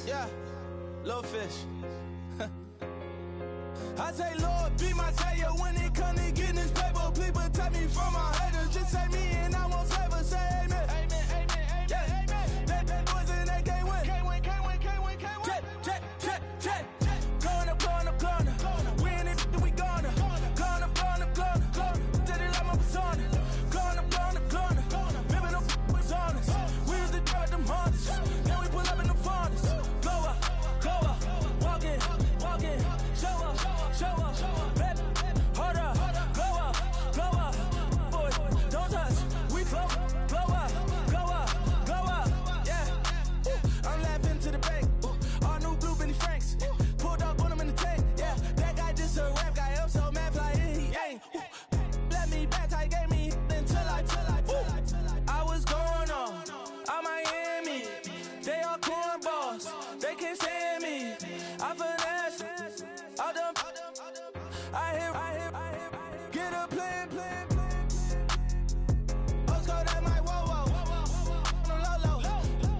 Yeah, little fish. I say, Lord, be my savior when it comes to getting this paper. Please protect me from my haters. Just say me and I won't save us. Say amen. Amen, amen, amen. Yeah, amen. That boys and they can't win. Can't win, can't win, can't win, can't win. Jet. Going up. We in it, we gonna. Going up. Did it like my persona. Going up. Living up was honest. We used to drug them hardest. Then we pull up in the furnace. Glow up. Walk in. Show up. Baby, hold up. Glow up. Boys, don't touch. We flow up. Yeah. Ooh, I'm laughing to the bank. Ooh, all new blue Benny Franks. Pulled up on him in the tank. Yeah, that guy just a rap guy. I'm so mad, fly in, he ain't. Ooh, let me back, tight gave me until I was going on Miami. They all cornballs. They can't stand me. I finesse. All them. I hear. Get a plan. Osco, that might whoa. No low.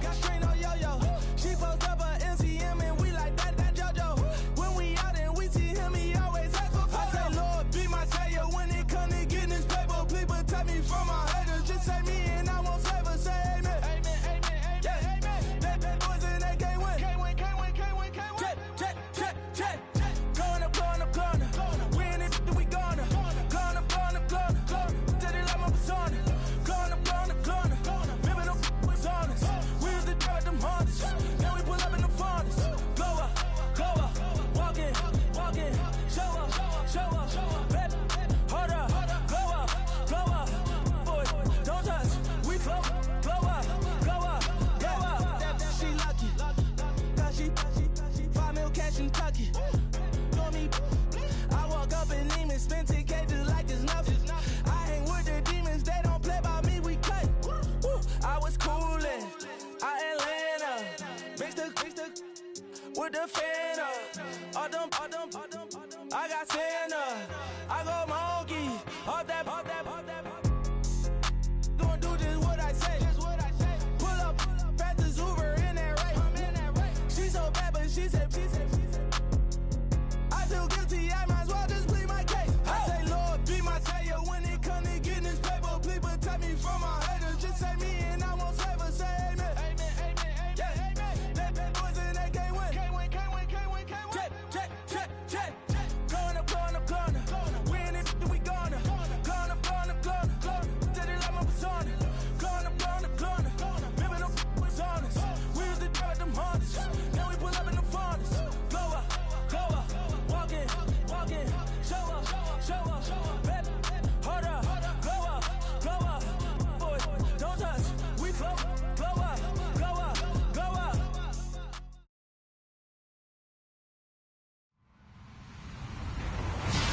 Got screen on yo-yo. She post up a MCM and we like that JoJo. When we out and we see him, he always asks for photo. I say, Lord, be my savior when it comes to getting this paper. Please protect me from my haters. Just say me and I won't save us. Say amen. Amen. Yeah, amen. That boys and they can't win. Can't win. Jet. Going up. We in it, we gonna. Going up. Did it like my persona. Going up. Living up was honest. We used to drug them hardest. Then we pull up in the furnace. Glow up. Walk in. Show up. Baby, hold up. Glow up. Boys, don't touch. We flow. Glow up. Yeah, she lucky. Cause she 5 mil cash in Kentucky. Know me. I walk up in demons, spend 10K just like it's nothing. I hang with the demons, they don't play by me, we cut. Woo. I was coolin', Atlanta. Mixed with the fan up. All them. I got Santa. I go monkey. All that. Gonna do just what I say. Pull up, pass the Uber in that race. She so bad, but she said. I feel guilty, I might as well just plead my case. I say, Lord, be my savior when it comes to getting this paper. Please protect me from my haters. Just say me and I won't save us. Say amen. Amen. Yeah, amen. That boys and they can't win. Can't win. Jet. Going up. We in it, we gonna. Going up. Did it like my persona. Going up. Living up was honest. We used to drug them hardest. Then we pull up in the furnace. Glow up. Walk in. Show up. Baby, hold up. Glow up. Boys, don't touch. We flow. Glow up.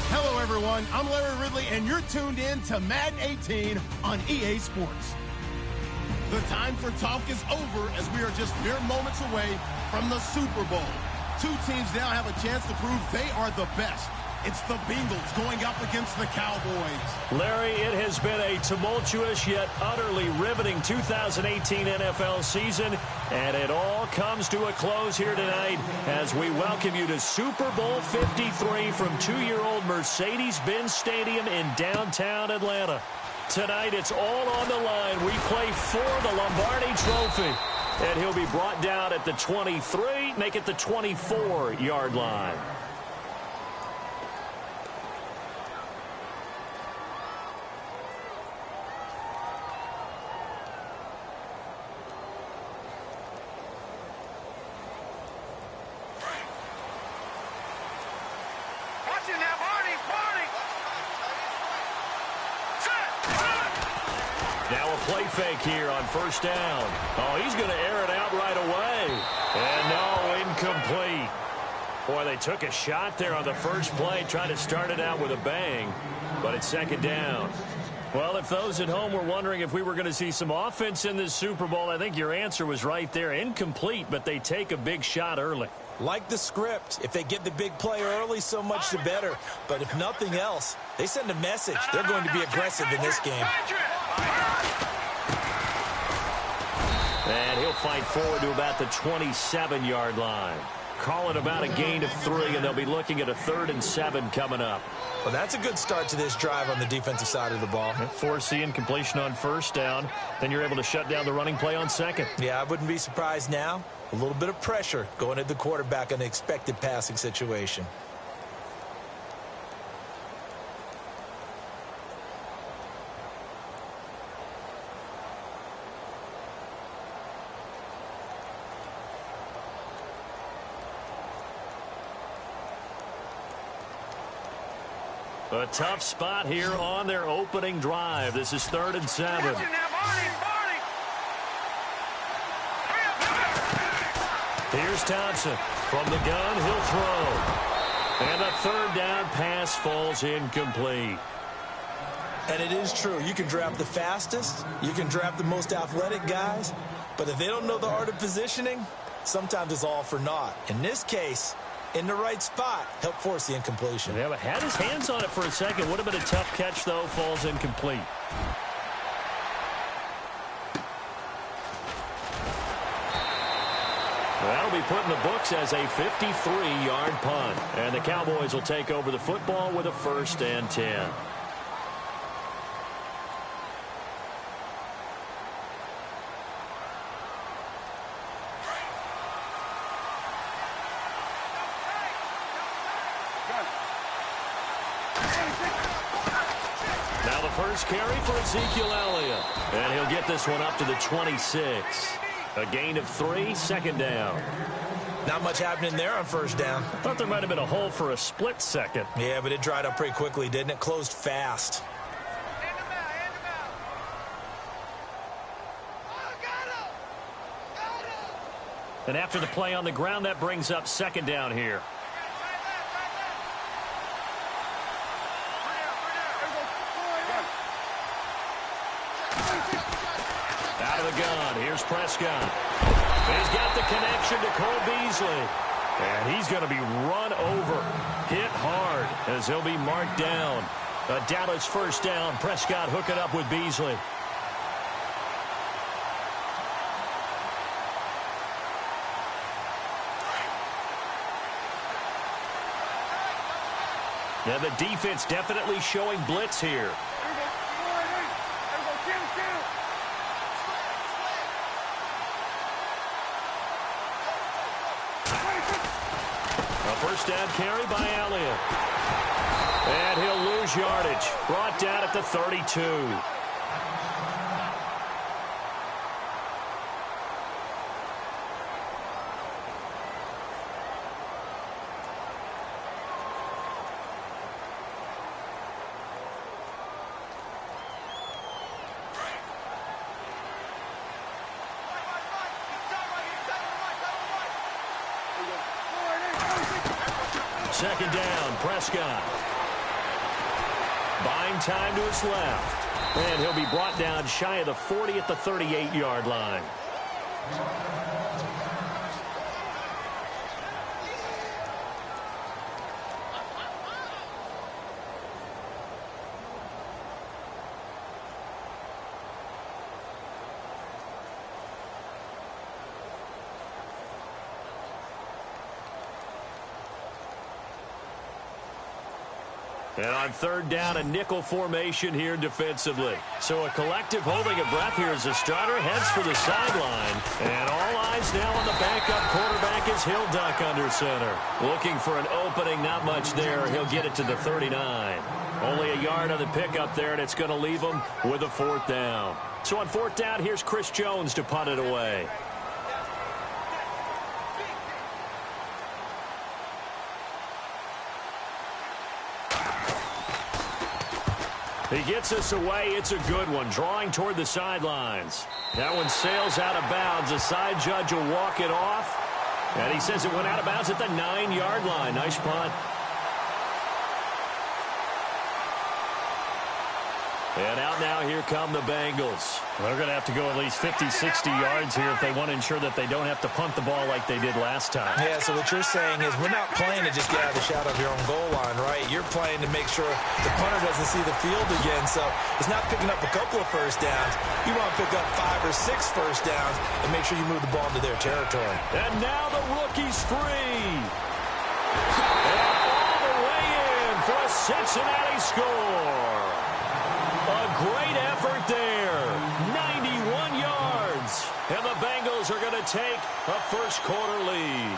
Hello, everyone. I'm Larry Ridley, and you're tuned in to Madden 18 on EA Sports. The time for talk is over as we are just mere moments away from the Super Bowl. Two teams now have a chance to prove they are the best. It's the Bengals going up against the Cowboys. Larry, it has been a tumultuous yet utterly riveting 2018 NFL season, and it all comes to a close here tonight as we welcome you to Super Bowl 53 from 2-year-old Mercedes-Benz Stadium in downtown Atlanta. Tonight, it's all on the line. We play for the Lombardi Trophy, and he'll be brought down at the 23, make it the 24-yard line. Now a play fake here on first down. Oh, he's going to air it out right away. And no, incomplete. Boy, they took a shot there on the first play, trying to start it out with a bang, but it's second down. Well, if those at home were wondering if we were going to see some offense in this Super Bowl, I think your answer was right there. Incomplete, but they take a big shot early. Like the script, if they get the big play early, so much the better. But if nothing else, they send a message. They're going to be aggressive in this game. And he'll He'll fight forward to about the 27-yard line. Call it about a gain of 3, and they'll be looking at a 3rd and 7 coming up. Well, that's a good start to this drive on the defensive side of the ball. Force the incompletion on 1st down. Then you're able to shut down the running play on 2nd. Yeah, I wouldn't be surprised now. A little bit of pressure going at the quarterback in an expected passing situation. A tough spot here on their opening drive. This is 3rd and 7. Here's Thompson. From the gun, he'll throw. And a 3rd down pass falls incomplete. And it is true. You can draft the fastest. You can draft the most athletic guys. But if they don't know the art of positioning, sometimes it's all for naught. In this case, in the right spot, help force the incompletion. Yeah, but had his hands on it for a second. Would have been a tough catch, though. Falls incomplete. That'll be put in the books as a 53-yard punt. And the Cowboys will take over the football with a 1st and 10. Now the first carry for Ezekiel Elliott. And he'll get this one up to the 26. A gain of 3, 2nd down. Not much happening there on 1st down. Thought there might have been a hole for a split second. Yeah, but it dried up pretty quickly, didn't it? Closed fast. And after the play on the ground, that brings up 2nd down here. Out of the gun, here's Prescott. He's got the connection to Cole Beasley. And he's going to be run over, hit hard, as he'll be marked down. A Dallas 1st down. Prescott hooking up with Beasley. Now the defense definitely showing blitz here. A 1st down carry by Elliott. And he'll lose yardage. Brought down at the 32. Second down, Prescott. Buying time to his left. And he'll be brought down shy of the 40 at the 38-yard line. And on 3rd down, a nickel formation here defensively. So a collective holding of breath here as the starter heads for the sideline. And all eyes now on the backup quarterback as he'll duck under center. Looking for an opening, not much there. He'll get it to the 39. Only a yard on the pickup there, and it's going to leave him with a 4th down. So on 4th down, here's Chris Jones to punt it away. He gets us away. It's a good one. Drawing toward the sidelines. That one sails out of bounds. The side judge will walk it off. And he says it went out of bounds at the 9-yard line. Nice punt. And out now, here come the Bengals. They're going to have to go at least 50, 60 yards here if they want to ensure that they don't have to punt the ball like they did last time. Yeah, so what you're saying is we're not playing to just get out of the shadow of your own goal line, right? You're playing to make sure the punter doesn't see the field again. So it's not picking up a couple of first downs. You want to pick up 5 or 6 first downs and make sure you move the ball into their territory. And now the rookie's free. And all the way in for a Cincinnati score. A great effort there. 91 yards. And the Bengals are going to take a first-quarter lead.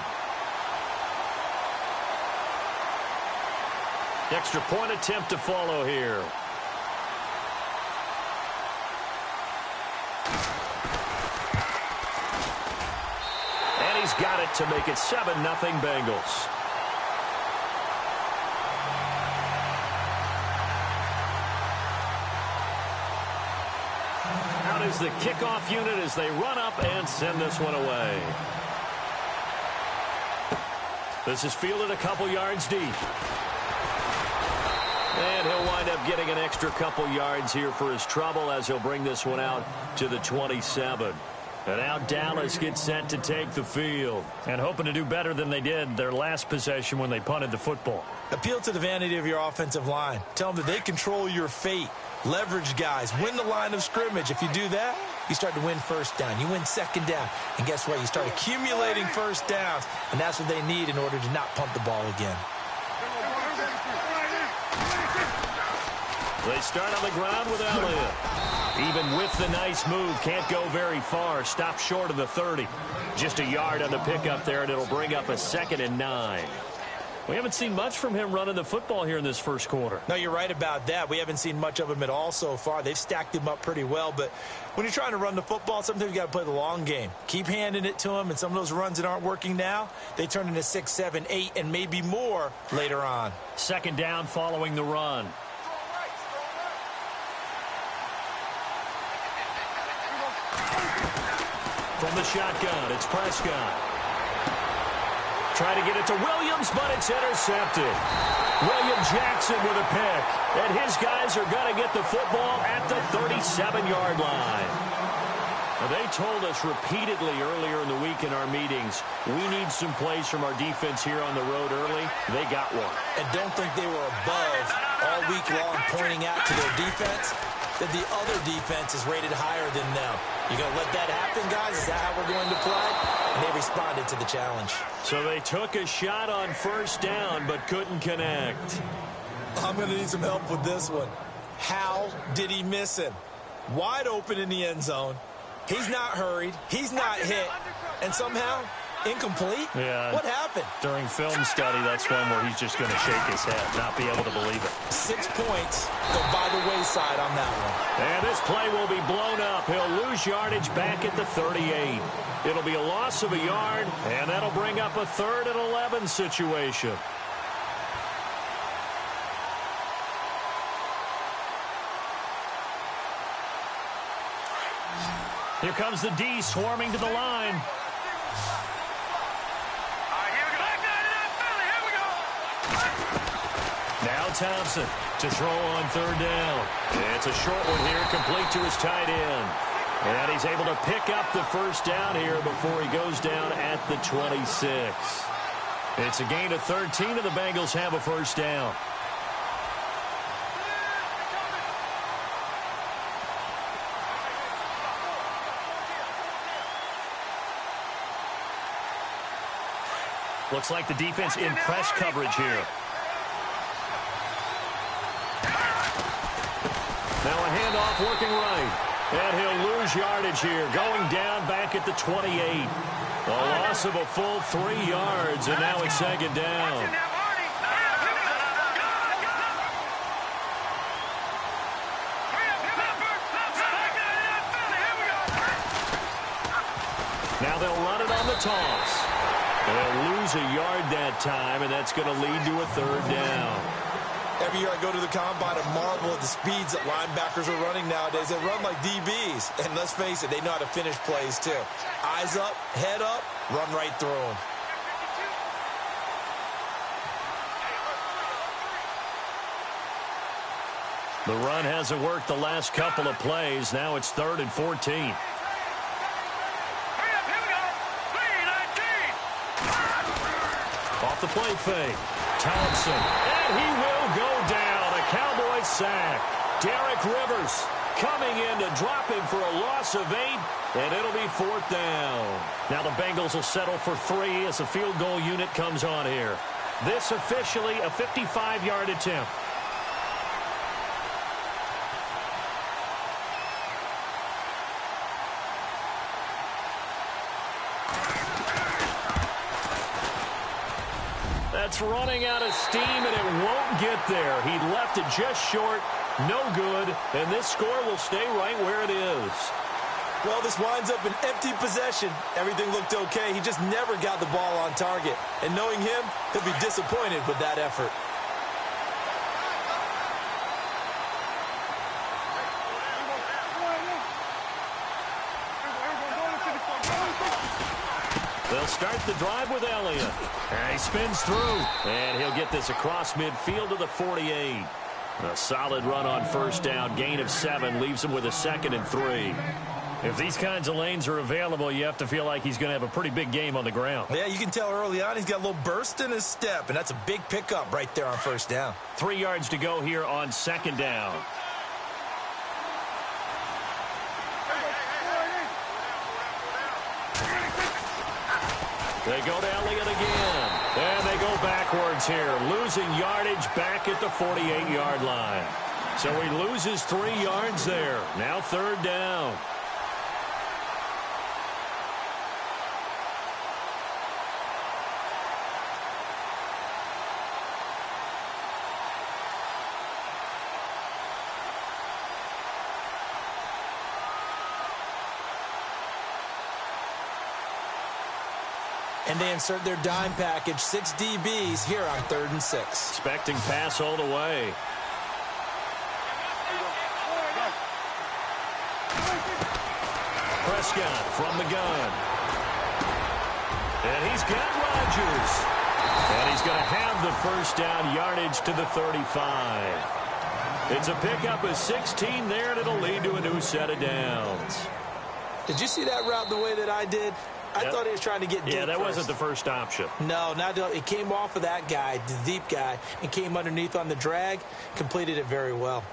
Extra point attempt to follow here. And he's got it to make it 7-0 Bengals. Is the kickoff unit as they run up and send this one away. This is fielded a couple yards deep. And he'll wind up getting an extra couple yards here for his trouble as he'll bring this one out to the 27. And now Dallas gets set to take the field. And hoping to do better than they did their last possession when they punted the football. Appeal to the vanity of your offensive line. Tell them that they control your fate. Leverage guys. Win the line of scrimmage. If you do that, you start to win first down. You win second down. And guess what? You start accumulating first downs. And that's what they need in order to not punt the ball again. They start on the ground with Elliott. Even with the nice move, can't go very far. Stop short of the 30. Just a yard on the pickup there, and it'll bring up a 2nd and 9. We haven't seen much from him running the football here in this first quarter. No, you're right about that. We haven't seen much of him at all so far. They've stacked him up pretty well, but when you're trying to run the football, sometimes you got to play the long game. Keep handing it to him, and some of those runs that aren't working now, they turn into 6, 7, 8, and maybe more later on. 2nd down following the run. From the shotgun, it's Prescott. Try to get it to Williams, but it's intercepted. William Jackson with a pick. And his guys are going to get the football at the 37-yard line. Now, they told us repeatedly earlier in the week in our meetings, we need some plays from our defense here on the road early. They got one. And don't think they were above all week long pointing out to their defense that the other defense is rated higher than them. You going to let that happen, guys? Is that how we're going to play? And they responded to the challenge. So they took a shot on first down, but couldn't connect. I'm going to need some help with this one. How did he miss him? Wide open in the end zone. He's not hurried. He's not hit. And somehow, incomplete? Yeah. What happened? During film study, that's one where he's just going to shake his head, not be able to believe it. 6 points go by the wayside on that one. And this play will be blown up. He'll lose yardage back at the 38. It'll be a loss of a yard, and that'll bring up a 3rd and 11 situation. Here comes the D swarming to the line. Now Thompson to throw on 3rd down. It's a short one here, complete to his tight end. And he's able to pick up the first down here before he goes down at the 26. It's a gain of 13, and the Bengals have a first down. Looks like the defense in press coverage here. Now a handoff working right. And he'll lose yardage here, going down back at the 28. A loss of a full 3 yards, and now it's 2nd down. Now they'll run it on the toss. They'll lose a yard that time, and that's going to lead to a 3rd down. Every year I go to the combine and marvel at the speeds that linebackers are running nowadays. They run like DBs. And let's face it, they know how to finish plays too. Eyes up, head up, run right through them. The run hasn't worked the last couple of plays. Now it's 3rd and 14. Off the play fake. Thompson. And he will go down. A Cowboys sack. Derek Rivers coming in to drop him for a loss of 8. And it'll be 4th down. Now the Bengals will settle for 3 as the field goal unit comes on here. This officially a 55-yard attempt. That's running out of steam, and it won't get there. He left it just short, no good, and this score will stay right where it is. Well, this winds up an empty possession. Everything looked okay. He just never got the ball on target. And knowing him, he'll be disappointed with that effort. They'll start the drive with Elliott. And he spins through. And he'll get this across midfield to the 48. A solid run on 1st down. Gain of 7 leaves him with a 2nd and 3. If these kinds of lanes are available, you have to feel like he's going to have a pretty big game on the ground. Yeah, you can tell early on he's got a little burst in his step, and that's a big pickup right there on 1st down. 3 yards to go here on 2nd down. They go to Elliott again. And they go backwards here, losing yardage back at the 48-yard line. So he loses 3 yards there. Now 3rd down. And they insert their dime package, 6 DBs here on 3rd and 6. Expecting pass all the way. Prescott from the gun. And he's got Rodgers. And he's going to have the 1st down, yardage to the 35. It's a pickup of 16 there, and it'll lead to a new set of downs. Did you see that route the way that I did? I thought he was trying to get deep. Yeah, that first. wasn't the first option. No, not it came off of that guy, the deep guy, and came underneath on the drag, completed it very well.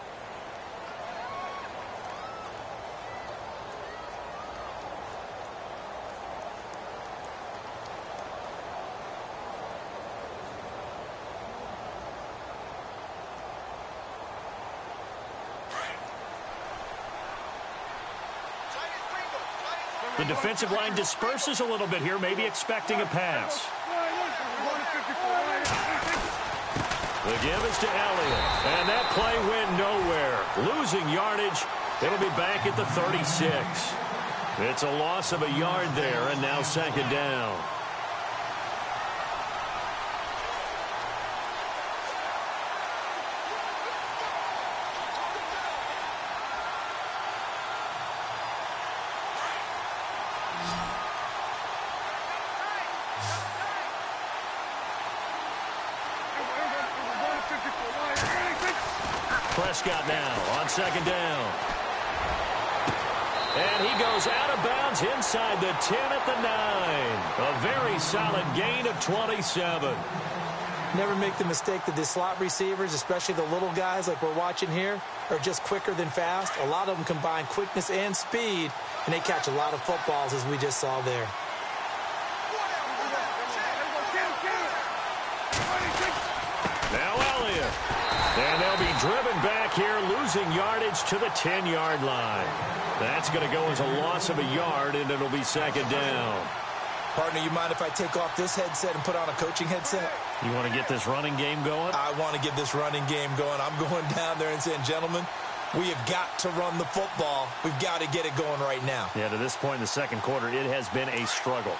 The defensive line disperses a little bit here, maybe expecting a pass. The give is to Elliott, and that play went nowhere. Losing yardage, it'll be back at the 36. It's a loss of a yard there, and now 2nd down. Prescott now on 2nd down. And he goes out of bounds inside the 10 at the 9. A very solid gain of 27. Never make the mistake that the slot receivers, especially the little guys like we're watching here, are just quicker than fast. A lot of them combine quickness and speed, and they catch a lot of footballs, as we just saw there. Now Elliott. And they'll be driven back here, losing yardage to the 10-yard line. That's going to go as a loss of a yard, and it'll be 2nd down. Partner, you mind if I take off this headset and put on a coaching headset? You want to get this running game going? I want to get this running game going. I'm going down there and saying, gentlemen, we have got to run the football. We've got to get it going right now. Yeah, to this point in the 2nd quarter, it has been a struggle.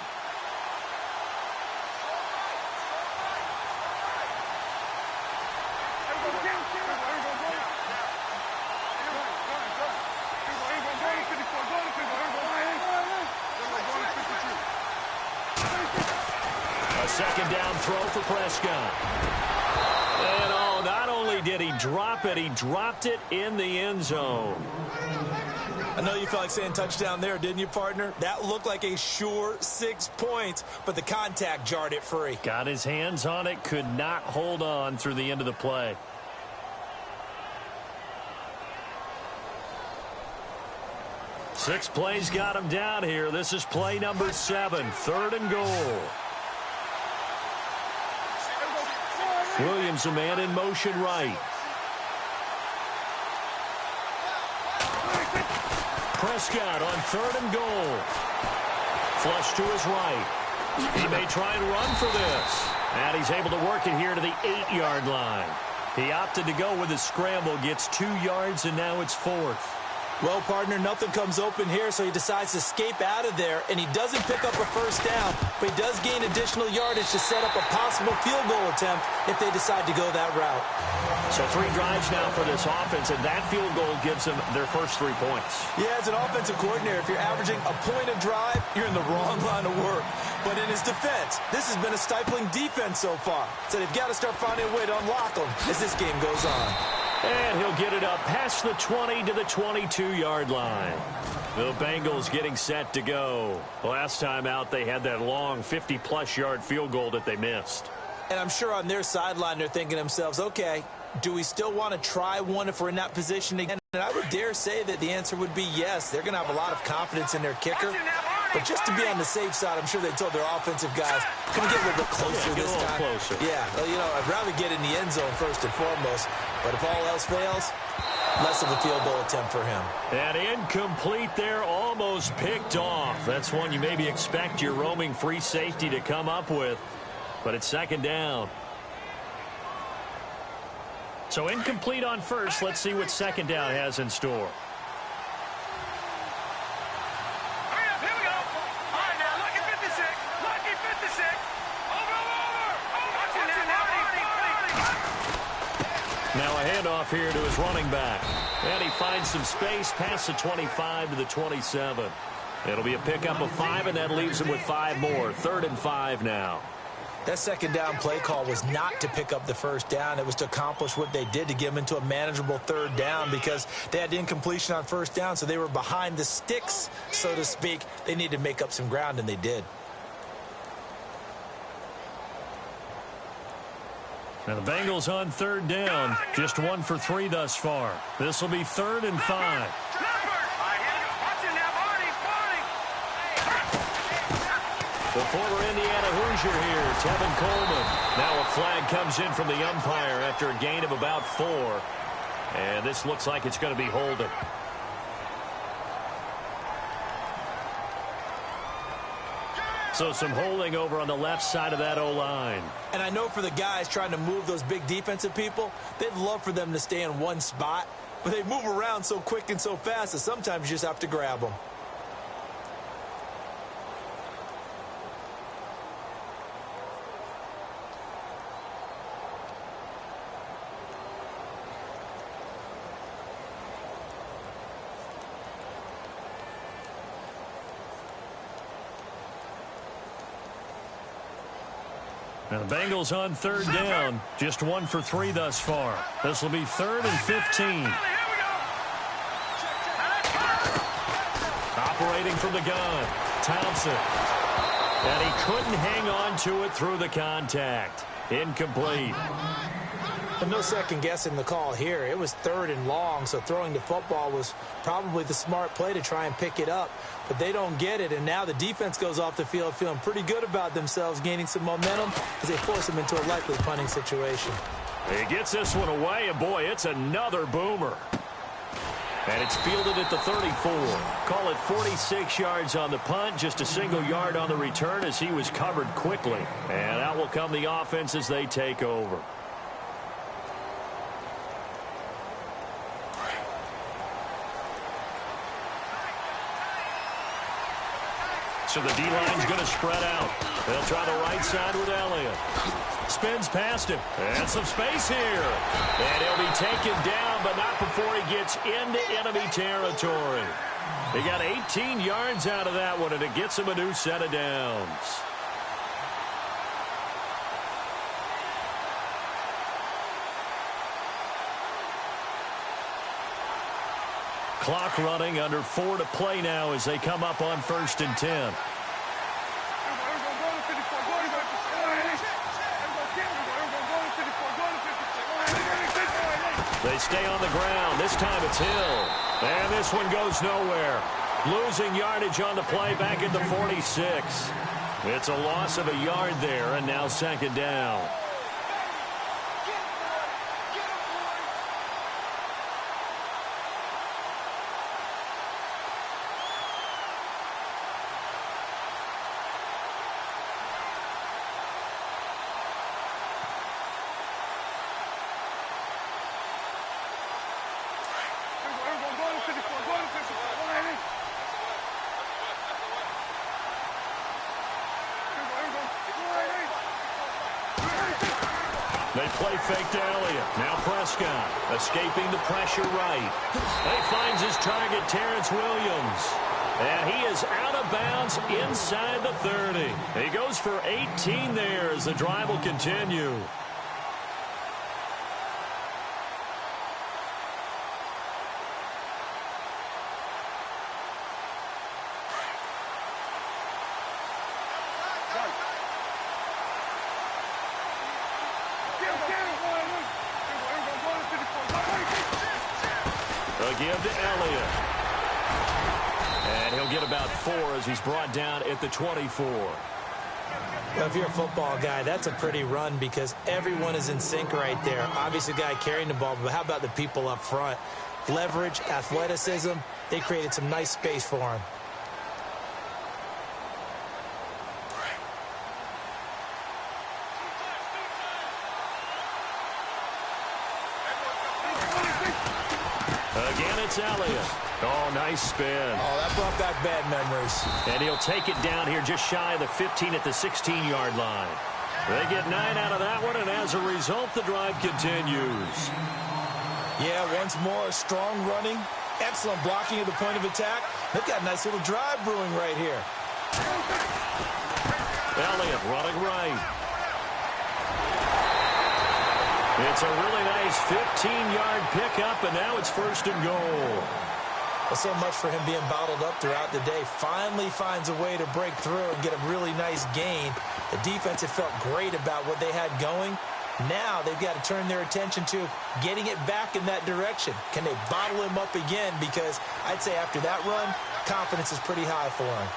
A 2nd down throw for Prescott. And all Oh, not only did he drop it, he dropped it in the end zone. I know you felt like saying touchdown there, didn't you, partner? That looked like a sure 6 points, but the contact jarred it free. Got his hands on it, could not hold on through the end of the play. Six plays got him down here. This is play number 7, 3rd and goal. Williams, a man in motion right. Prescott on 3rd and goal. Flush to his right. He may try and run for this. And he's able to work it here to the 8-yard line. He opted to go with his scramble, gets 2 yards, and now it's 4th. Well, partner, nothing comes open here, so he decides to escape out of there, and he doesn't pick up a first down, but he does gain additional yardage to set up a possible field goal attempt if they decide to go that route. So 3 drives now for this offense, and that field goal gives them their first 3 points. Yeah, as an offensive coordinator, if you're averaging a point a drive, you're in the wrong line of work. But in his defense, this has been a stifling defense so far, so they've got to start finding a way to unlock them as this game goes on. And he'll get it up past the 20 to the 22-yard line. The Bengals getting set to go. Last time out, they had that long 50-plus yard field goal that they missed. And I'm sure on their sideline, they're thinking to themselves, okay, do we still want to try one if we're in that position again? And I would dare say that the answer would be yes. They're going to have a lot of confidence in their kicker. But just to be on the safe side, I'm sure they told their offensive guys, can we get a little bit closer this time? Closer. Yeah, well, you know, I'd rather get in the end zone first and foremost. But if all else fails, less of a field goal attempt for him. And incomplete there, almost picked off. That's one you maybe expect your roaming free safety to come up with. But it's 2nd down. So incomplete on first. Let's see what 2nd down has in store. Now a handoff here to his running back. And he finds some space past the 25 to the 27. It'll be a pickup of 5, and that leaves him with 5 more. 3rd and 5 now. That 2nd down play call was not to pick up the first down. It was to accomplish what they did to get them into a manageable 3rd down because they had incompletion on first down, so they were behind the sticks, so to speak. They needed to make up some ground, and they did. Now the Bengals on 3rd down, just 1 for 3 thus far. This will be 3rd and 5. The former Indiana Hoosier here, Tevin Coleman. Now a flag comes in from the umpire after a gain of about 4. And this looks like it's going to be holding. So some holding over on the left side of that O-line. And I know for the guys trying to move those big defensive people, they'd love for them to stay in one spot. But they move around so quick and so fast that sometimes you just have to grab them. Now the Bengals on 3rd down, just 1 for 3 thus far. This will be 3rd and 15. Operating from the gun, Townsend. And he couldn't hang on to it through the contact. Incomplete. And no second guessing the call here. It was 3rd and long, so throwing the football was probably the smart play to try and pick it up. But they don't get it, and now the defense goes off the field feeling pretty good about themselves, gaining some momentum as they force them into a likely punting situation. He gets this one away, and boy, it's another boomer. And it's fielded at the 34. Call it 46 yards on the punt, just a single yard on the return as he was covered quickly. And out will come the offense as they take over. So the D-line's going to spread out. They'll try the right side with Elliott. Spins past him. And some space here. And he'll be taken down, but not before he gets into enemy territory. He got 18 yards out of that one, and it gets him a new set of downs. Clock running, under 4 to play now as they come up on 1st and 10. They stay on the ground. This time it's Hill. And this one goes nowhere. Losing yardage on the play back at the 46. It's a loss of a yard there, and now 2nd down. They play fake to Elliott. Now Prescott escaping the pressure right. He finds his target, Terrence Williams. And he is out of bounds inside the 30. He goes for 18 there as the drive will continue. Give to Elliott. And he'll get about 4 as he's brought down at the 24. Well, if you're a football guy, that's a pretty run because everyone is in sync right there. Obviously, the guy carrying the ball, but how about the people up front? Leverage, athleticism, they created some nice space for him. Again, it's Elliott. Oh, nice spin. Oh, that brought back bad memories. And he'll take it down here just shy of the 15 at the 16-yard line. They get 9 out of that one, and as a result, the drive continues. Yeah, once more, strong running, excellent blocking at the point of attack. They've got a nice little drive brewing right here. Elliott running right. It's a really nice 15-yard pickup, and now it's 1st and goal. Well, so much for him being bottled up throughout the day. Finally finds a way to break through and get a really nice gain. The defense had felt great about what they had going. Now they've got to turn their attention to getting it back in that direction. Can they bottle him up again? Because I'd say after that run, confidence is pretty high for him.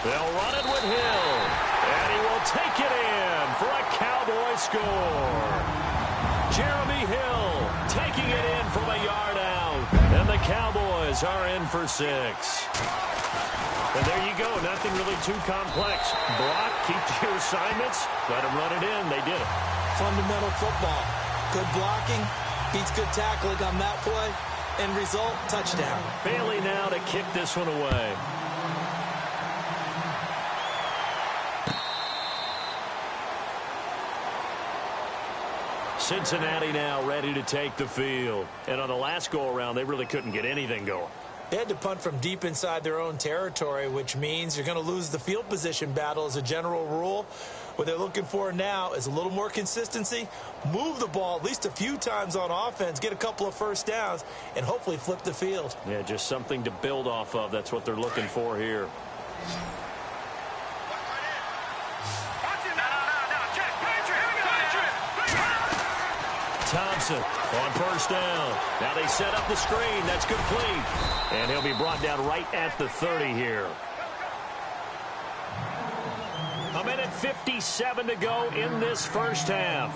They'll run it with Hill. And he will take it in for a Cowboy score. Jeremy Hill taking it in from a yard out. And the Cowboys are in for 6. And there you go. Nothing really too complex. Block, keep to your assignments, let them run it in. They did it. Fundamental football. Good blocking, beats good tackling on that play. End result, touchdown. Bailey now to kick this one away. Cincinnati now ready to take the field. And on the last go-around, they really couldn't get anything going. They had to punt from deep inside their own territory, which means you're going to lose the field position battle as a general rule. What they're looking for now is a little more consistency, move the ball at least a few times on offense, get a couple of first downs, and hopefully flip the field. Yeah, just something to build off of. That's what they're looking for here. Thompson on 1st down. Now they set up the screen. That's complete. And he'll be brought down right at the 30 here. A minute 57 to go in this first half.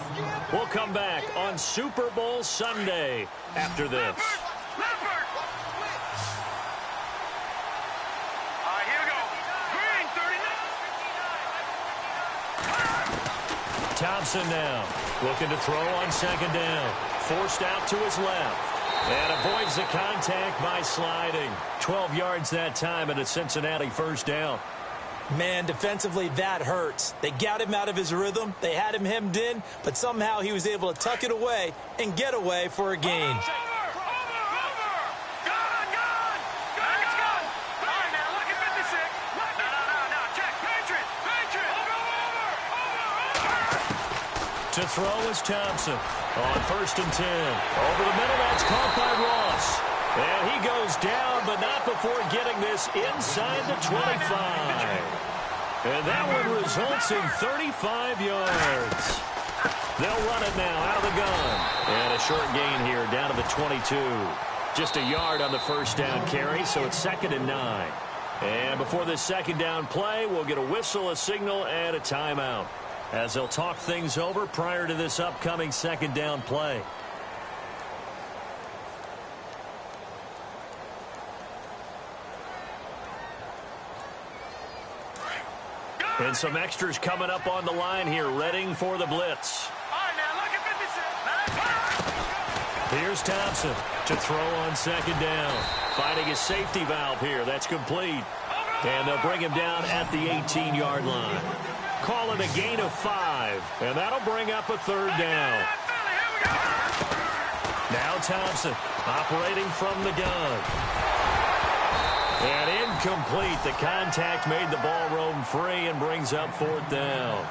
We'll come back on Super Bowl Sunday after this. Here we go. Green, 39. Thompson now looking to throw on 2nd down. Forced out to his left. And avoids the contact by sliding. 12 yards that time and a Cincinnati 1st down. Man, defensively, that hurts. They got him out of his rhythm. They had him hemmed in, but somehow he was able to tuck it away and get away for a gain. To throw is Thompson. On 1st and 10. Over the middle, that's caught by Ross. And he goes down, but not before getting this inside the 25. And that one results in 35 yards. They'll run it now out of the gun. And a short gain here down to the 22. Just a yard on the first down carry, so it's 2nd and 9. And before this second down play, we'll get a whistle, a signal, and a timeout, as they'll talk things over prior to this upcoming second down play. And some extras coming up on the line here, readying for the blitz. Here's Thompson to throw on second down. Finding his safety valve here. That's complete. And they'll bring him down at the 18-yard line. Call it a gain of 5. And that'll bring up a 3rd down. Now Thompson operating from the gun. And incomplete. The contact made the ball roam free and brings up 4th down.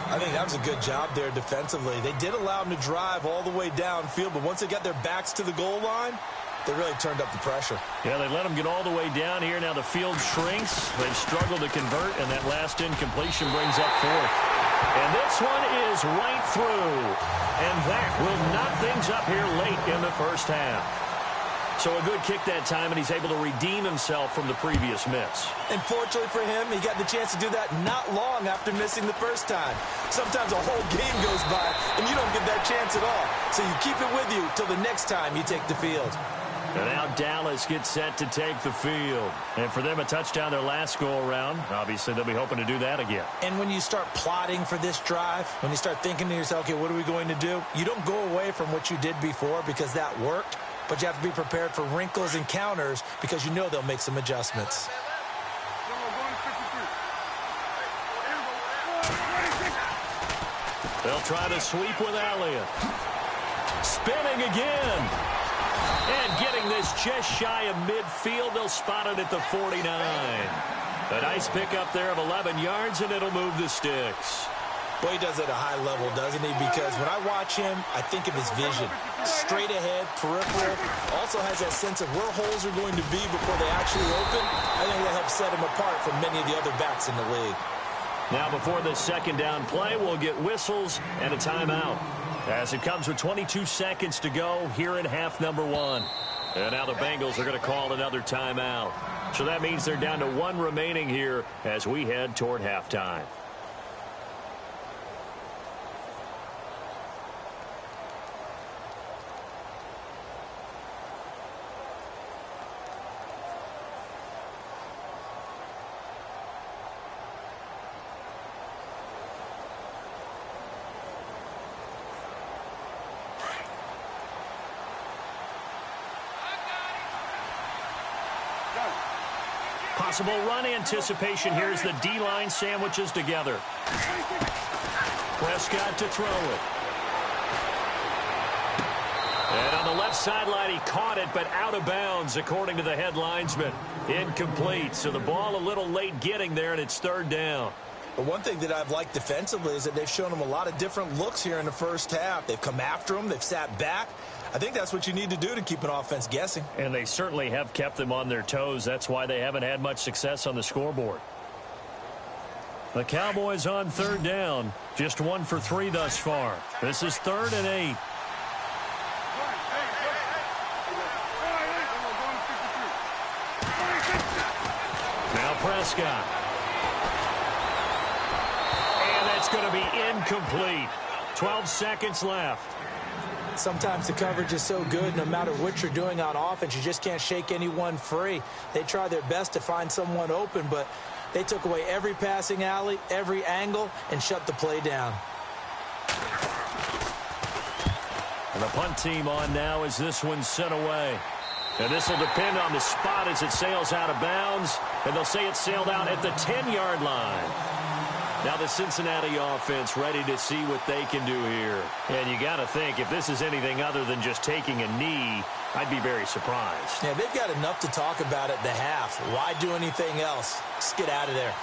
I think that was a good job there defensively. They did allow them to drive all the way downfield, but once they got their backs to the goal line, they really turned up the pressure. Yeah, they let them get all the way down here. Now the field shrinks. They've struggled to convert, and that last incompletion brings up 4th. And this one is right through. And that will knock things up here late in the first half. So a good kick that time, and he's able to redeem himself from the previous miss. And fortunately for him, he got the chance to do that not long after missing the first time. Sometimes a whole game goes by, and you don't get that chance at all. So you keep it with you till the next time you take the field. And now Dallas gets set to take the field. And for them, a touchdown their last go-around. Obviously, they'll be hoping to do that again. And when you start plotting for this drive, when you start thinking to yourself, okay, what are we going to do? You don't go away from what you did before because that worked. But you have to be prepared for wrinkles and counters because you know they'll make some adjustments. They'll try to sweep with Elliott. Spinning again. And getting this just shy of midfield. They'll spot it at the 49. A nice pickup there of 11 yards, and it'll move the sticks. Well, he does it at a high level, doesn't he? Because when I watch him, I think of his vision. Straight ahead, peripheral. Also has that sense of where holes are going to be before they actually open. I think that helps set him apart from many of the other backs in the league. Now before this second down play, we'll get whistles and a timeout, as it comes with 22 seconds to go here in half number 1. And now the Bengals are going to call another timeout. So that means they're down to 1 remaining here as we head toward halftime. Possible run anticipation. Here's the D-line sandwiches together. Prescott to throw it. And on the left sideline, he caught it, but out of bounds, according to the head linesman. Incomplete. So the ball a little late getting there, and it's 3rd down. But one thing that I've liked defensively is that they've shown him a lot of different looks here in the first half. They've come after him. They've sat back. I think that's what you need to do to keep an offense guessing. And they certainly have kept them on their toes. That's why they haven't had much success on the scoreboard. The Cowboys on 3rd down. Just 1 for 3 thus far. This is 3rd and 8. Now Prescott. And that's going to be incomplete. 12 seconds left. Sometimes the coverage is so good, no matter what you're doing on offense, you just can't shake anyone free. They try their best to find someone open, but they took away every passing alley, every angle, and shut the play down. And the punt team on now as this one's sent away. And this will depend on the spot as it sails out of bounds, and they'll say it sailed out at the 10-yard line. Now the Cincinnati offense ready to see what they can do here. And you got to think, if this is anything other than just taking a knee, I'd be very surprised. Yeah, they've got enough to talk about at the half. Why do anything else? Just get out of there.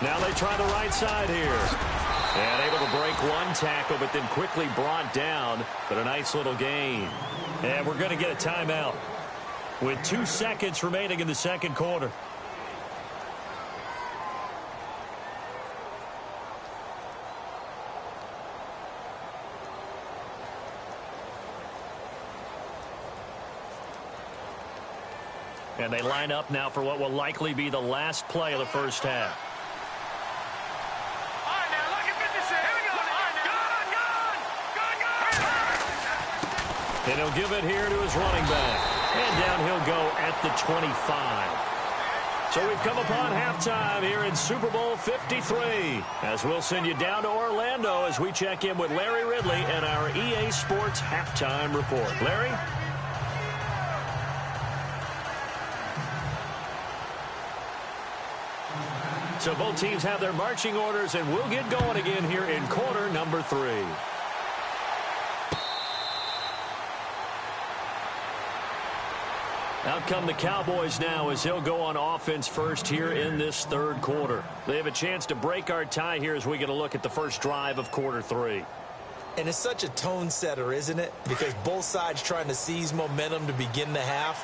Now they try the right side here. And able to break one tackle, but then quickly brought down. But a nice little gain. And we're going to get a timeout with 2 seconds remaining in the second quarter. And they line up now for what will likely be the last play of the first half. All right, now, look at 56. Here we go. And he'll give it here to his running back. And down he'll go at the 25. So we've come upon halftime here in Super Bowl 53. As we'll send you down to Orlando as we check in with Larry Ridley and our EA Sports Halftime Report. Larry? So both teams have their marching orders, and we'll get going again here in quarter number 3. Out come the Cowboys now as they'll go on offense first here in this third quarter. They have a chance to break our tie here as we get a look at the first drive of quarter 3. And it's such a tone setter, isn't it? Because both sides trying to seize momentum to begin the half.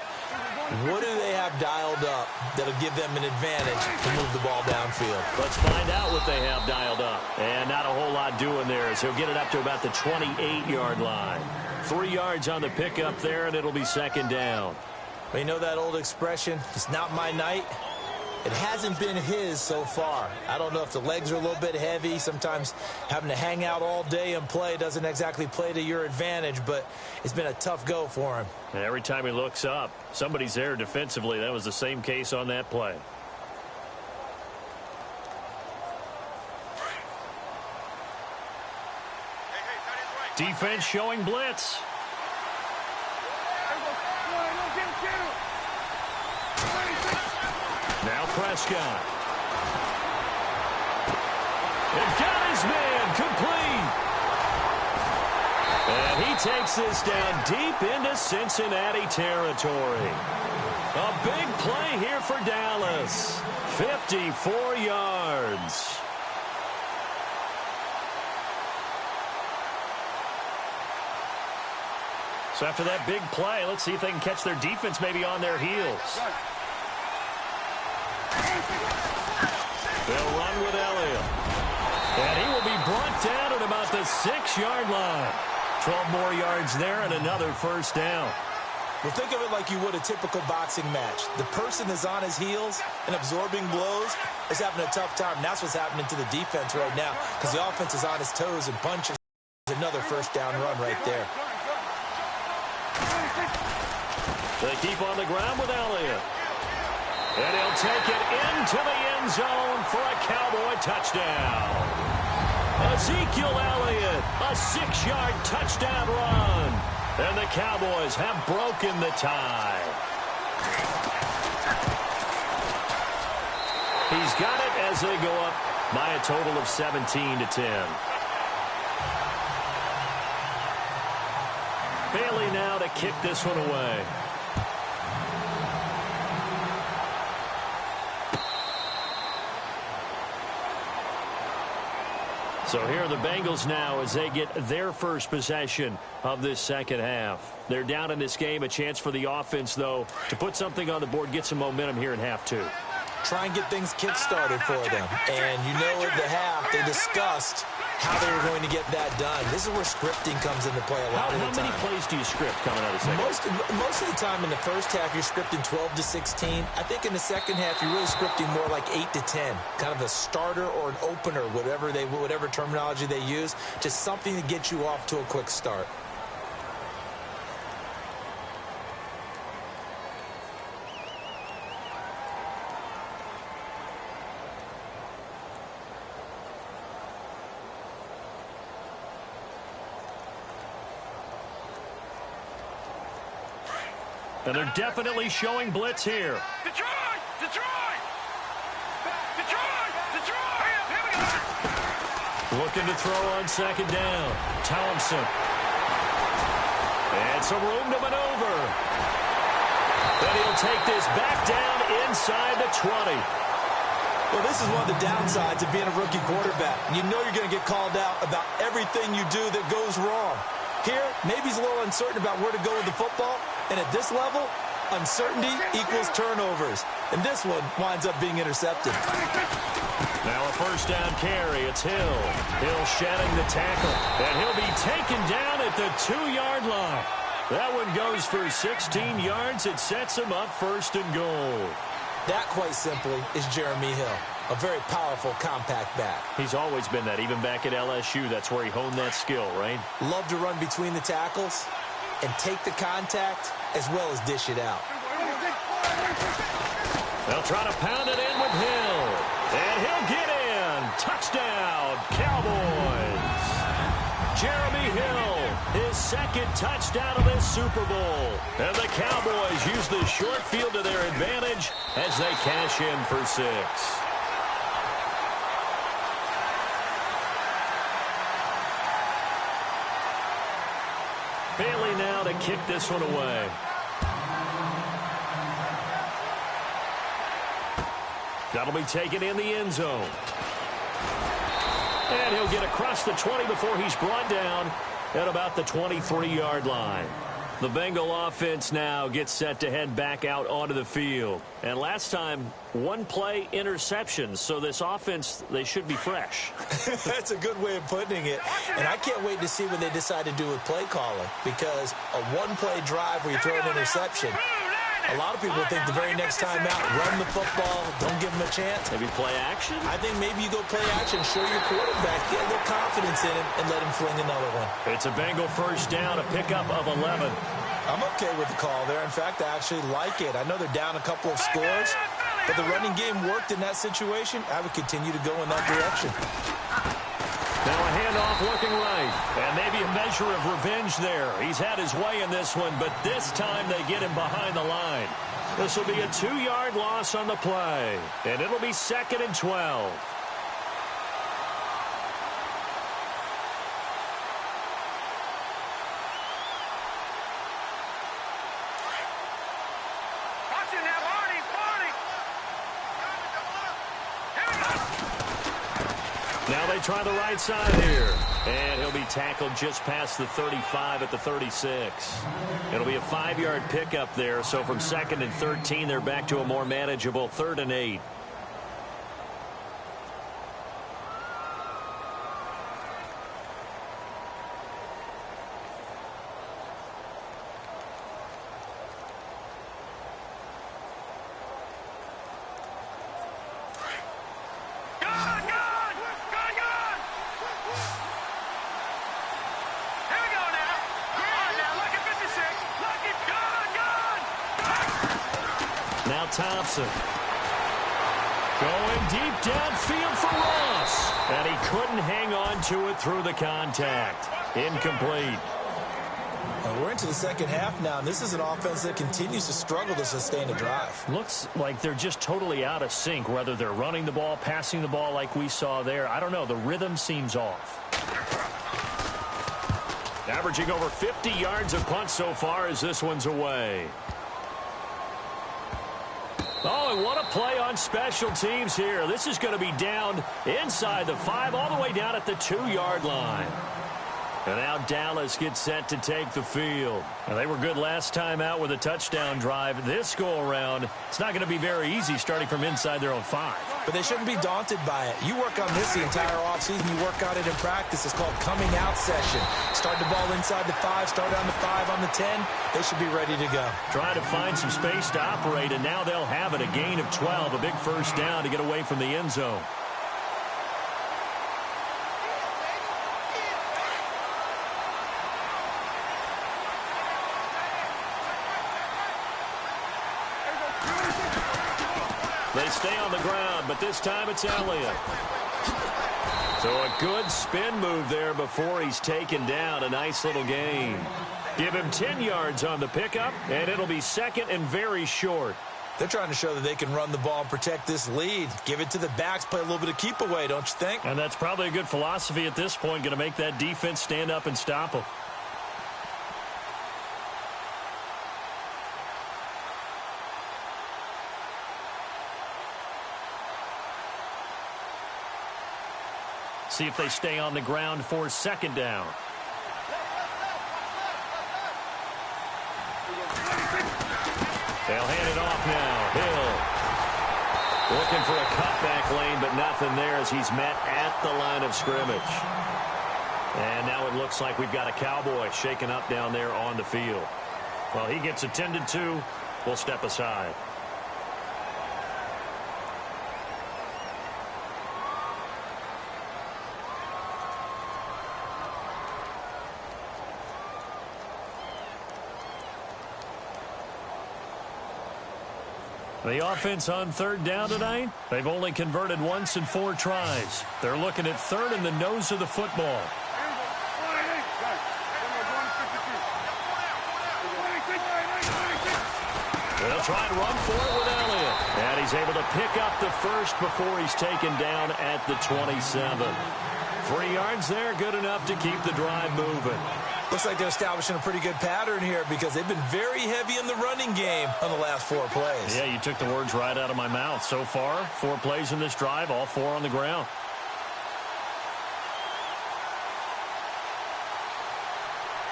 What do they have dialed up that'll give them an advantage to move the ball downfield? Let's find out what they have dialed up. And not a whole lot doing there as he'll get it up to about the 28-yard line. 3 yards on the pickup there, and it'll be second down. Well, you know that old expression, it's not my night? It hasn't been his so far. I don't know if the legs are a little bit heavy. Sometimes having to hang out all day and play doesn't exactly play to your advantage, but it's been a tough go for him. And every time he looks up, somebody's there defensively. That was the same case on that play. Defense showing blitz. Now Prescott. And got his man complete. And he takes this down deep into Cincinnati territory. A big play here for Dallas. 54 yards. So after that big play, let's see if they can catch their defense maybe on their heels. They'll run with Elliott. And he will be brought down at about the 6-yard line. 12 more yards there and another first down. Well, think of it like you would a typical boxing match. The person is on his heels and absorbing blows is having a tough time. And that's what's happening to the defense right now because the offense is on his toes and punches. Another first down run right there. They keep on the ground with Elliott. And he'll take it into the end zone for a Cowboy touchdown. Ezekiel Elliott, a 6-yard touchdown run. And the Cowboys have broken the tie. He's got it as they go up by a total of 17-10. Bailey now to kick this one away. So here are the Bengals now as they get their first possession of this second half. They're down in this game. A chance for the offense, though, to put something on the board, get some momentum here in half 2. Try and get things kick-started for them. And you know at the half they discussed how they were going to get that done. This is where scripting comes into play a lot of the time. How many plays do you script coming out of the second half? Most of the time in the first half, you're scripting 12 to 16. I think in the second half, you're really scripting more like 8 to 10. Kind of a starter or an opener, whatever terminology they use. Just something to get you off to a quick start. And they're definitely showing blitz here. Detroit! Detroit! Detroit! Detroit! Here we go! Looking to throw on second down. Thompson. And some room to maneuver. Then he'll take this back down inside the 20. Well, this is one of the downsides of being a rookie quarterback. You know you're going to get called out about everything you do that goes wrong. Here, maybe he's a little uncertain about where to go with the football, and at this level, uncertainty equals turnovers. And this one winds up being intercepted. Now a first down carry. It's Hill. Hill shedding the tackle, and he'll be taken down at the 2-yard line. That one goes for 16 yards. It sets him up first and goal. That, quite simply, is Jeremy Hill. A very powerful, compact back. He's always been that, even back at LSU. That's where he honed that skill, right? Love to run between the tackles and take the contact as well as dish it out. They'll try to pound it in with Hill. And he'll get in. Touchdown, Cowboys. Jeremy Hill, his second touchdown of this Super Bowl. And the Cowboys use the short field to their advantage as they cash in for 6. Bailey now to kick this one away. That'll be taken in the end zone. And he'll get across the 20 before he's brought down at about the 23-yard line. The Bengal offense now gets set to head back out onto the field. And last time, one-play interceptions. So this offense, they should be fresh. That's a good way of putting it. And I can't wait to see what they decide to do with play calling. Because a one-play drive where you throw an interception, a lot of people think the very next time out, run the football, don't give them a chance. Maybe play action? I think maybe you go play action, show your quarterback, get a little confidence in him, and let him fling another one. It's a Bengal first down, a pickup of 11. I'm okay with the call there. In fact, I actually like it. I know they're down a couple of scores, but the running game worked in that situation. I would continue to go in that direction. Now a handoff looking right. And maybe a measure of revenge there. He's had his way in this one, but this time they get him behind the line. This will be a 2-yard loss on the play. And it'll be 2nd and 12. Now they try the right side here. And he'll be tackled just past the 35 at the 36. It'll be a 5-yard pickup there. So from 2nd and 13, they're back to a more manageable 3rd and 8. Thompson going deep downfield for Ross, and he couldn't hang on to it through the contact. Incomplete. We're into the second half now, and this is an offense that continues to struggle to sustain a drive. Looks like they're just totally out of sync, whether they're running the ball, passing the ball like we saw there. I don't know. The rhythm seems off. Averaging over 50 yards a punt so far as this one's away. Oh, and what a play on special teams here. This is going to be down inside the 5, all the way down at the 2-yard line. And now Dallas gets set to take the field. Now, they were good last time out with a touchdown drive. This go-around, it's not going to be very easy starting from inside their own 5. But they shouldn't be daunted by it. You work on this the entire offseason. You work on it in practice. It's called coming out session. Start the ball inside the 5, start on the 5, on the 10. They should be ready to go. Trying to find some space to operate, and now they'll have it. A gain of 12, a big first down to get away from the end zone. They stay on the ground, but this time it's Elliott. So a good spin move there before he's taken down. A nice little gain. Give him 10 yards on the pickup, and it'll be 2nd and very short. They're trying to show that they can run the ball and protect this lead. Give it to the backs, play a little bit of keep away, don't you think? And that's probably a good philosophy at this point, going to make that defense stand up and stop them. See if they stay on the ground for second down. They'll hand it off now. Hill looking for a cutback lane, but nothing there as he's met at the line of scrimmage. And now it looks like we've got a Cowboy shaken up down there on the field. Well, he gets attended to. We'll step aside. The offense on third down tonight, they've only converted once in 4 tries. They're looking at third in the nose of the football. They'll try and run for it with Elliott. And he's able to pick up the first before he's taken down at the 27. 3 yards there, good enough to keep the drive moving. Looks like they're establishing a pretty good pattern here because they've been very heavy in the running game on the last 4 plays. Yeah, you took the words right out of my mouth. So far, 4 plays in this drive, all 4 on the ground.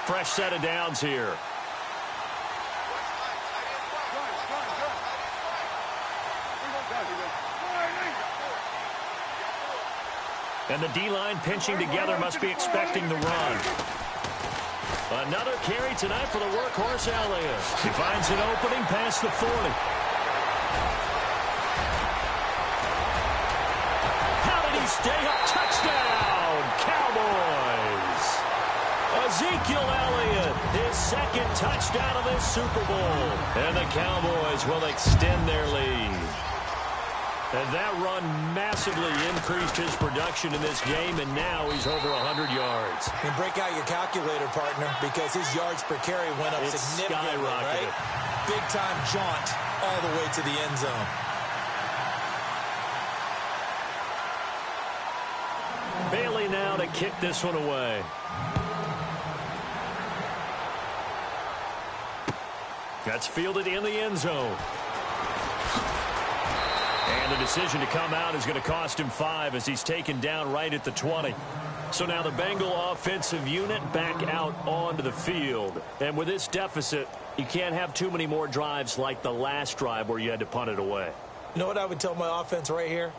Fresh set of downs here. And the D-line pinching together must be expecting the run. Another carry tonight for the workhorse Elliott. He finds an opening past the 40. How did he stay up? Touchdown, Cowboys! Ezekiel Elliott, his second touchdown of this Super Bowl. And the Cowboys will extend their lead. And that run massively increased his production in this game, and now he's over 100 yards. And break out your calculator, partner, because his yards per carry went up significantly, right? Big-time jaunt all the way to the end zone. Bailey now to kick this one away. That's fielded in the end zone. And the decision to come out is going to cost him 5 as he's taken down right at the 20. So now the Bengal offensive unit back out onto the field. And with this deficit, you can't have too many more drives like the last drive where you had to punt it away. You know what I would tell my offense right here?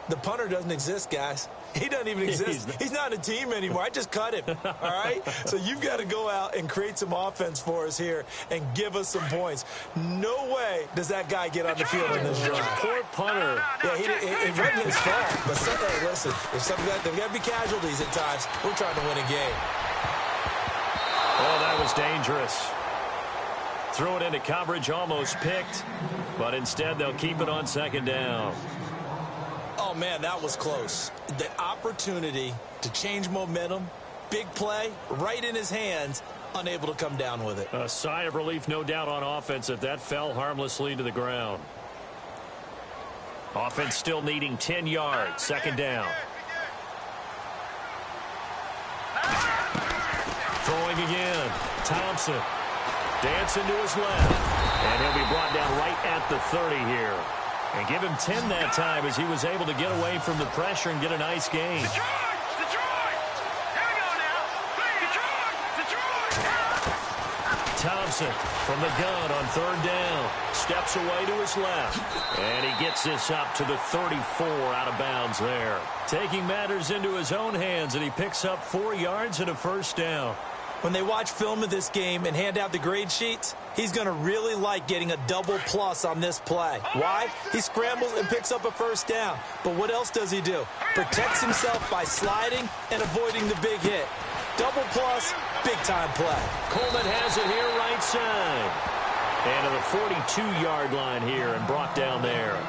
The punter doesn't exist, guys. He doesn't even exist. He's not a team anymore. I just cut him, all right? So you've got to go out and create some offense for us here and give us some points. No way does that guy get on the field in this drive. Poor punter. Yeah, it wasn't his fault. But hey, listen, there's got to be casualties at times. We're trying to win a game. Oh, that was dangerous. Threw it into coverage, almost picked. But instead, they'll keep it on second down. Oh, man, that was close. The opportunity to change momentum, big play, right in his hands, unable to come down with it. A sigh of relief, no doubt, on offense if that fell harmlessly to the ground. Offense still needing 10 yards, second down. Throwing again. Thompson dancing to his left. And he'll be brought down right at the 30 here. And give him 10 that time as he was able to get away from the pressure and get a nice gain. Detroit! Here we go now. Detroit! Thompson from the gun on third down. Steps away to his left. And he gets this up to the 34 out of bounds there. Taking matters into his own hands, and he picks up 4 yards and a first down. When they watch film of this game and hand out the grade sheets, he's going to really like getting a double plus on this play. Why? He scrambles and picks up a first down. But what else does he do? Protects himself by sliding and avoiding the big hit. Double plus, big-time play. Coleman has it here right side. And to the 42-yard line here and brought down there.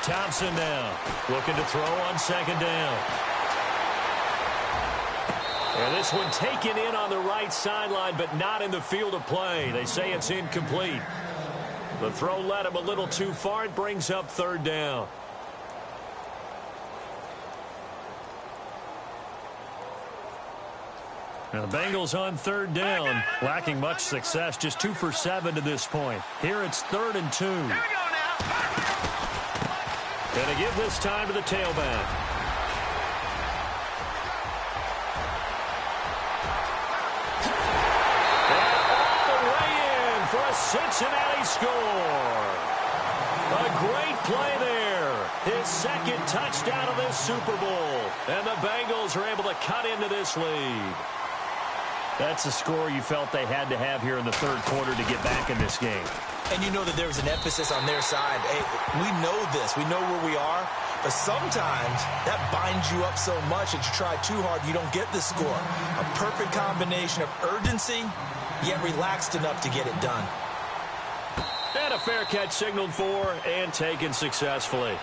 Thompson now looking to throw on second down. And this one taken in on the right sideline, but not in the field of play. They say it's incomplete. The throw led him a little too far. It brings up third down. Now the Bengals on third down, lacking much success, just 2 for 7 to this point. Here it's 3rd and 2. Here we go now. Going to give this time to the tailback. And all the way in for a Cincinnati score. A great play there. His second touchdown of this Super Bowl. And the Bengals are able to cut into this lead. That's a score you felt they had to have here in the third quarter to get back in this game. And you know that there's an emphasis on their side. Hey, we know this. We know where we are. But sometimes that binds you up so much that you try too hard, you don't get the score. A perfect combination of urgency, yet relaxed enough to get it done. And a fair catch signaled for and taken successfully.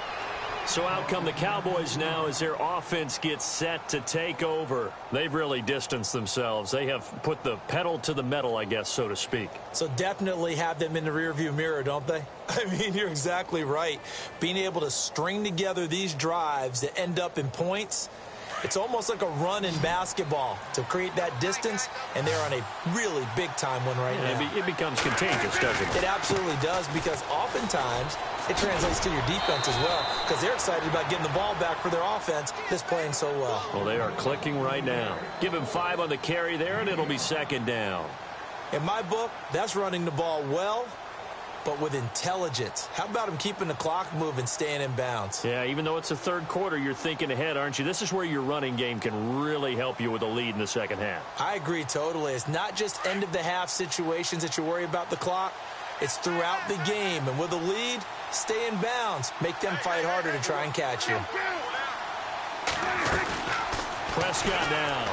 So out come the Cowboys now as their offense gets set to take over. They've really distanced themselves. They have put the pedal to the metal, I guess, so to speak. So definitely have them in the rearview mirror, don't they? I mean, you're exactly right. Being able to string together these drives that end up in points, it's almost like a run in basketball to create that distance, and they're on a really big-time one right now. It becomes contagious, doesn't it? It absolutely does, because oftentimes it translates to your defense as well, because they're excited about getting the ball back for their offense that's playing so well. Well, they are clicking right now. Give him 5 on the carry there, and it'll be second down. In my book, that's running the ball well, but with intelligence. How about him keeping the clock moving, staying in bounds? Yeah, even though it's the third quarter, you're thinking ahead, aren't you? This is where your running game can really help you with a lead in the second half. I agree totally. It's not just end-of-the-half situations that you worry about the clock. It's throughout the game. And with a lead, stay in bounds. Make them fight harder to try and catch you. Prescott down.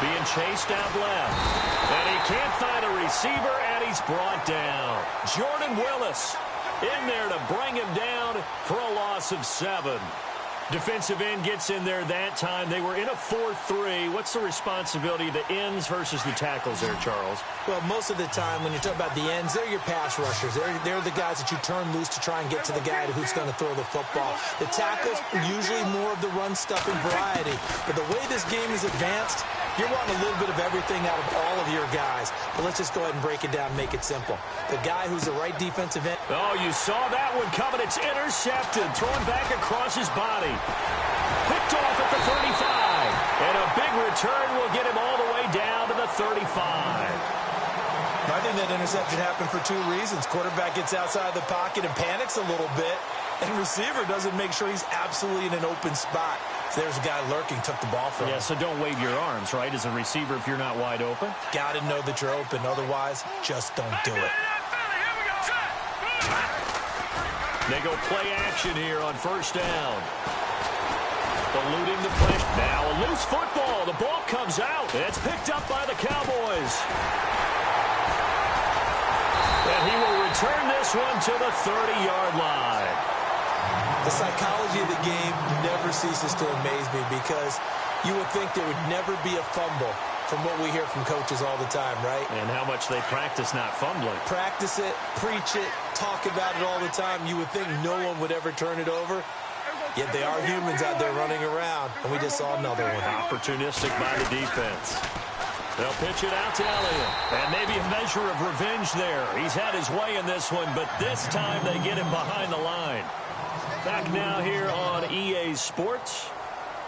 Being chased out left. And he can't find a receiver, and he's brought down. Jordan Willis in there to bring him down for a loss of 7. Defensive end gets in there that time. They were in a 4-3. What's the responsibility of the ends versus the tackles there, Charles? Well, most of the time when you talk about the ends, they're your pass rushers. They're the guys that you turn loose to try and get to the guy who's going to throw the football. The tackles are usually more of the run-stuffing variety. But the way this game is advanced, you're wanting a little bit of everything out of all of your guys. But let's just go ahead and break it down and make it simple. The guy who's the right defensive end. Oh, you saw that one coming. It's intercepted. Thrown back across his body. Picked off at the 35. And a big return will get him all the way down to the 35. I think that interception happened for 2 reasons. Quarterback gets outside the pocket and panics a little bit. And receiver doesn't make sure he's absolutely in an open spot. So there's a guy lurking, took the ball from him. Yeah, so don't wave your arms, right, as a receiver if you're not wide open. Got to know that you're open. Otherwise, just don't do it. They go play action here on first down. Eluding the play. Now a loose football. The ball comes out. It's picked up by the Cowboys. And he will return this one to the 30-yard line. The psychology of the game never ceases to amaze me, because you would think there would never be a fumble from what we hear from coaches all the time, right? And how much they practice not fumbling. Practice it, preach it, talk about it all the time. You would think no one would ever turn it over. Yet they are humans out there running around, and we just saw another one. Opportunistic by the defense. They'll pitch it out to Elliott. And maybe a measure of revenge there. He's had his way in this one, but this time they get him behind the line. Back now here on EA Sports.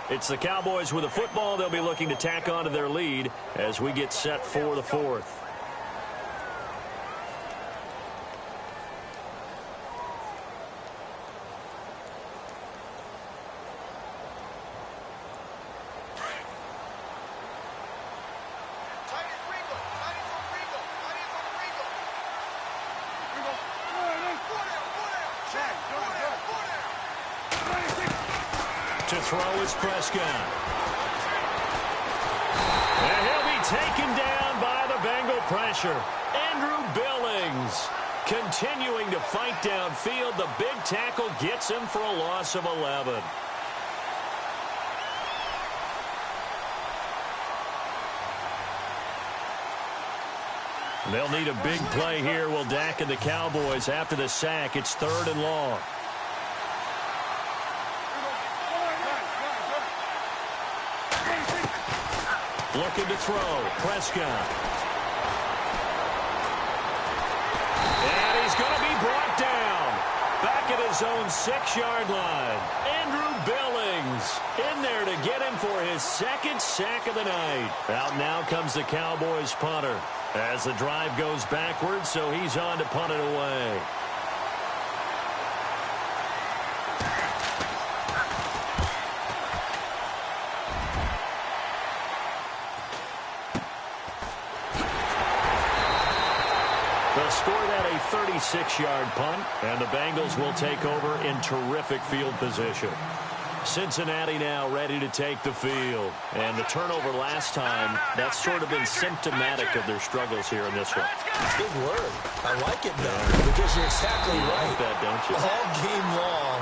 It's the Cowboys with a football. They'll be looking to tack on to their lead as we get set for the 4th. To throw is Prescott. And he'll be taken down by the Bengal pressure. Andrew Billings continuing to fight downfield. The big tackle gets him for a loss of 11. They'll need a big play here. Will Dak and the Cowboys after the sack. It's 3rd and long. Looking to throw. Prescott. And he's going to be brought down. Back at his own 6-yard line. Andrew Billings in there to get him for his 2nd sack of the night. Out now comes the Cowboys punter as the drive goes backwards, so he's on to punt it away. They'll score that a 36-yard punt, and the Bengals will take over in terrific field position. Cincinnati now ready to take the field. And the turnover last time, that's sort of been symptomatic of their struggles here in this one. Big word. I like it, though, because you're exactly right. Like that, don't you? All game long,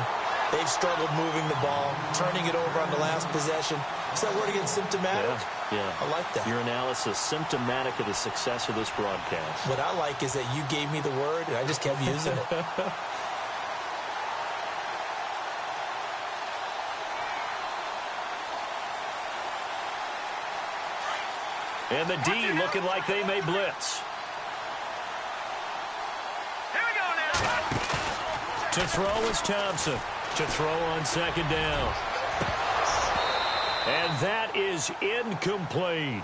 they've struggled moving the ball, turning it over on the last possession. Is that word again, symptomatic? Yeah. I like that. Your analysis, symptomatic of the success of this broadcast. What I like is that you gave me the word, and I just kept using it. And the D looking like they may blitz. Here we go now. To throw is Thompson. To throw on 2nd down. And that is incomplete.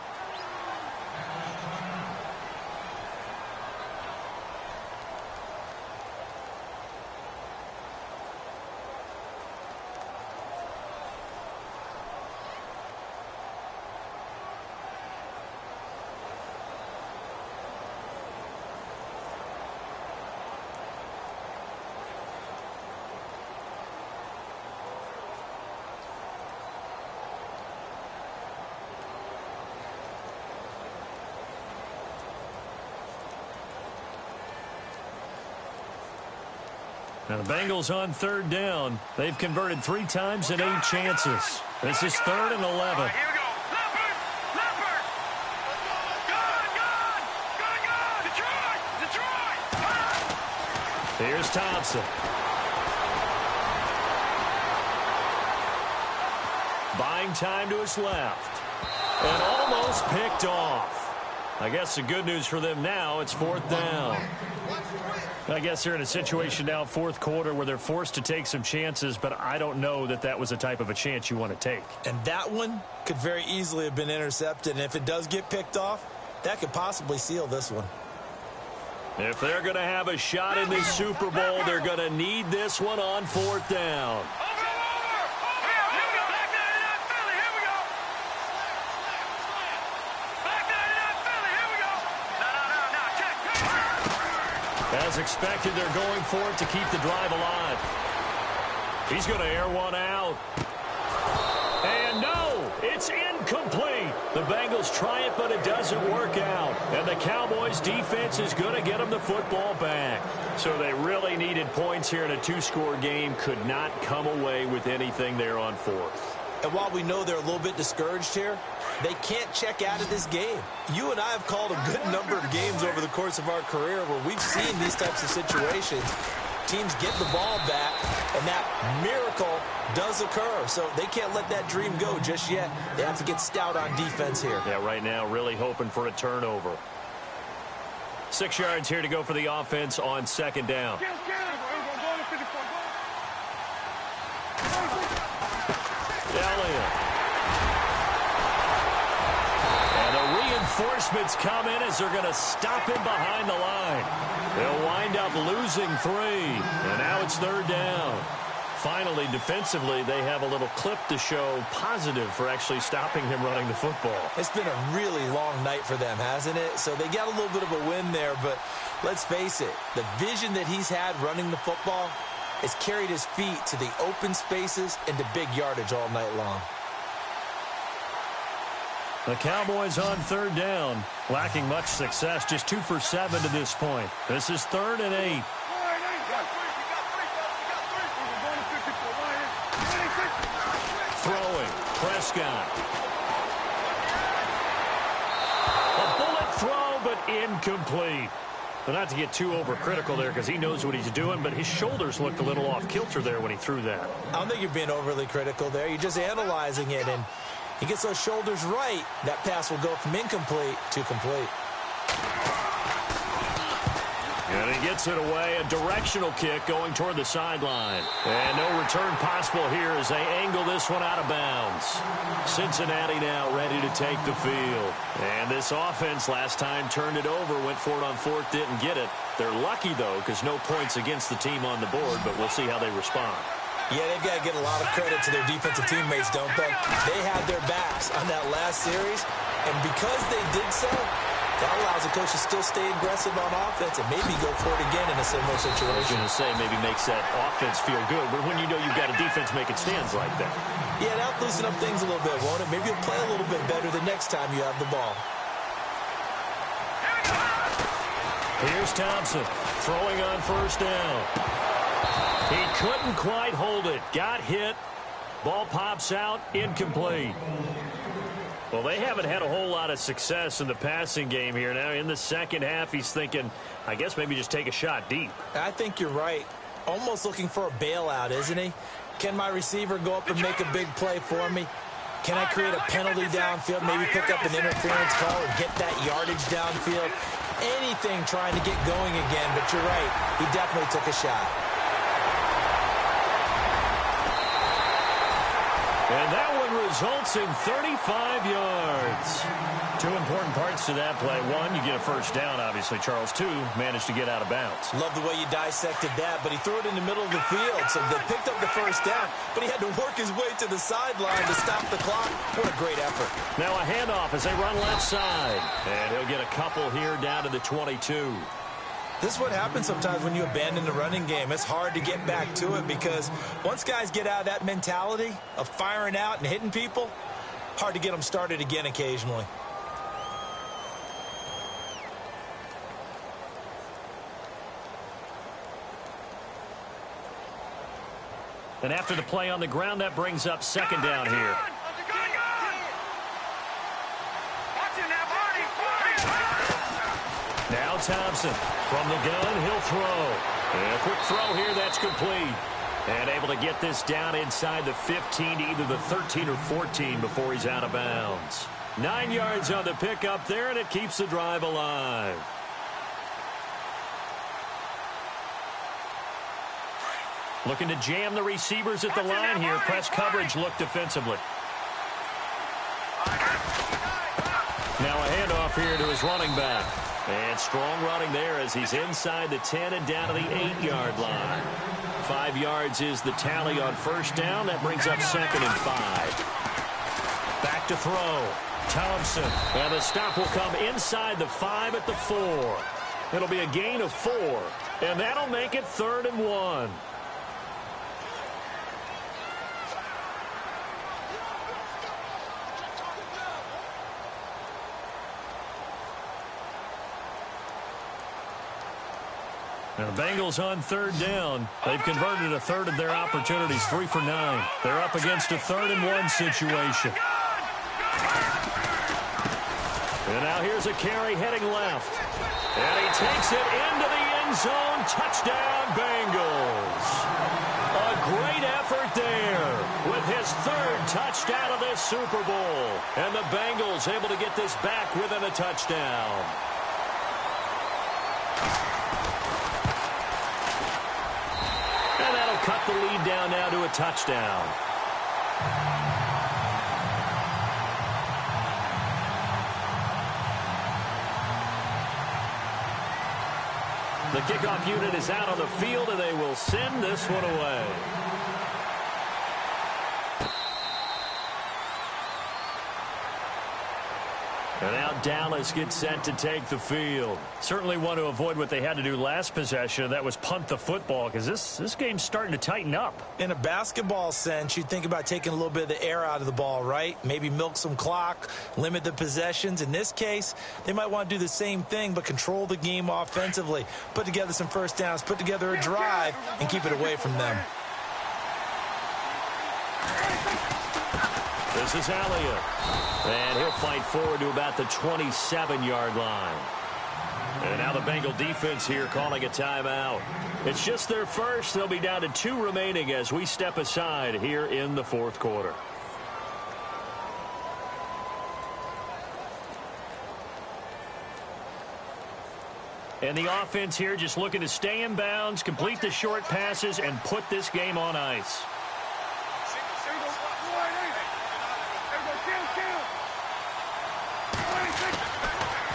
Now the Bengals on 3rd down. They've converted 3 times in 8 chances. This is 3rd and 11. Here we go. Leopard! Leopard! Good! Detroit! Here's Thompson. Buying time to his left. And almost picked off. I guess the good news for them now, it's 4th down. I guess they're in a situation now, 4th quarter, where they're forced to take some chances, but I don't know that that was the type of a chance you want to take. And that one could very easily have been intercepted, and if it does get picked off, that could possibly seal this one. If they're going to have a shot in this Super Bowl, they're going to need this one on 4th down. As expected, they're going for it to keep the drive alive. He's going to air one out. And no, it's incomplete. The Bengals try it, but it doesn't work out. And the Cowboys defense is going to get them the football back. So they really needed points here in a 2-score game. Could not come away with anything there on 4th. And while we know they're a little bit discouraged here, they can't check out of this game. You and I have called a good number of games over the course of our career where we've seen these types of situations. Teams get the ball back, and that miracle does occur. So they can't let that dream go just yet. They have to get stout on defense here. Yeah, right now really hoping for a turnover. 6 yards here to go for the offense on 2nd down. Elliott. And the reinforcements come in as they're going to stop him behind the line. They'll wind up losing 3. And now it's 3rd down. Finally, defensively, they have a little clip to show positive for actually stopping him running the football. It's been a really long night for them, hasn't it? So they got a little bit of a win there, but let's face it, the vision that he's had running the football has carried his feet to the open spaces and to big yardage all night long. The Cowboys on 3rd down, lacking much success, just 2 for 7 to this point. This is 3rd and 8. Throwing, Prescott. A bullet throw, but incomplete. But not to get too overcritical there because he knows what he's doing, but his shoulders looked a little off kilter there when he threw that. I don't think you're being overly critical there. You're just analyzing it, and he gets those shoulders right. That pass will go from incomplete to complete. And he gets it away, a directional kick going toward the sideline. And no return possible here as they angle this one out of bounds. Cincinnati now ready to take the field. And this offense last time turned it over, went for it on fourth, didn't get it. They're lucky, though, because no points against the team on the board, but we'll see how they respond. Yeah, they've got to get a lot of credit to their defensive teammates, don't they? They had their backs on that last series, and because they did so, that allows the coach to still stay aggressive on offense and maybe go for it again in a similar situation. I was going to say maybe makes that offense feel good, but when you know you've got a defense making stands like that. Yeah, that'll loosen up things a little bit, won't it? Maybe you'll play a little bit better the next time you have the ball. Here's Thompson throwing on first down. He couldn't quite hold it. Got hit. Ball pops out. Incomplete. Well, they haven't had a whole lot of success in the passing game here. Now, in the second half, he's thinking, I guess maybe just take a shot deep. I think you're right. Almost looking for a bailout, isn't he? Can my receiver go up and make a big play for me? Can I create a penalty downfield, maybe pick up an interference call and get that yardage downfield? Anything trying to get going again, but you're right. He definitely took a shot. And that one results in 35 yards. Two important parts to that play. One, you get a first down, obviously. Charles, two, managed to get out of bounds. Love the way you dissected that, but he threw it in the middle of the field, so they picked up the first down, but he had to work his way to the sideline to stop the clock. What a great effort. Now a handoff as they run left side. And he'll get a couple here down to the 22. This is what happens sometimes when you abandon the running game. It's hard to get back to it because once guys get out of that mentality of firing out and hitting people, hard to get them started again occasionally. And after the play on the ground, that brings up second down here. Now Thompson from the gun, he'll throw. And a quick throw here, that's complete. And able to get this down inside the 15 to either the 13 or 14 before he's out of bounds. 9 yards on the pickup there, and it keeps the drive alive. Looking to jam the receivers at the line here. Press coverage look defensively. Now a handoff here to his running back. And strong running there as he's inside the 10 and down to the 8-yard line. 5 yards is the tally on first down. That brings up second and 5. Back to throw. Thompson. And the stop will come inside the 5 at the 4. It'll be a gain of 4. And that'll make it 3rd and 1. Now the Bengals on third down. They've converted a third of their opportunities, 3 for 9. They're up against a 3rd and 1 situation. And now here's a carry heading left. And he takes it into the end zone. Touchdown, Bengals. A great effort there with his 3rd touchdown of this Super Bowl. And the Bengals able to get this back within a touchdown. Cut the lead down now to a touchdown. The kickoff unit is out on the field, and they will send this one away. And now Dallas gets set to take the field. Certainly want to avoid what they had to do last possession. That was punt the football because this game's starting to tighten up. In a basketball sense, you think about taking a little bit of the air out of the ball, right? Maybe milk some clock, limit the possessions. In this case, they might want to do the same thing but control the game offensively. Put together some first downs, put together a drive, and keep it away from them. This is Elliott. And he'll fight forward to about the 27-yard line. And now the Bengal defense here calling a timeout. It's just their first. They'll be down to 2 remaining as we step aside here in the fourth quarter. And the offense here just looking to stay in bounds, complete the short passes, and put this game on ice.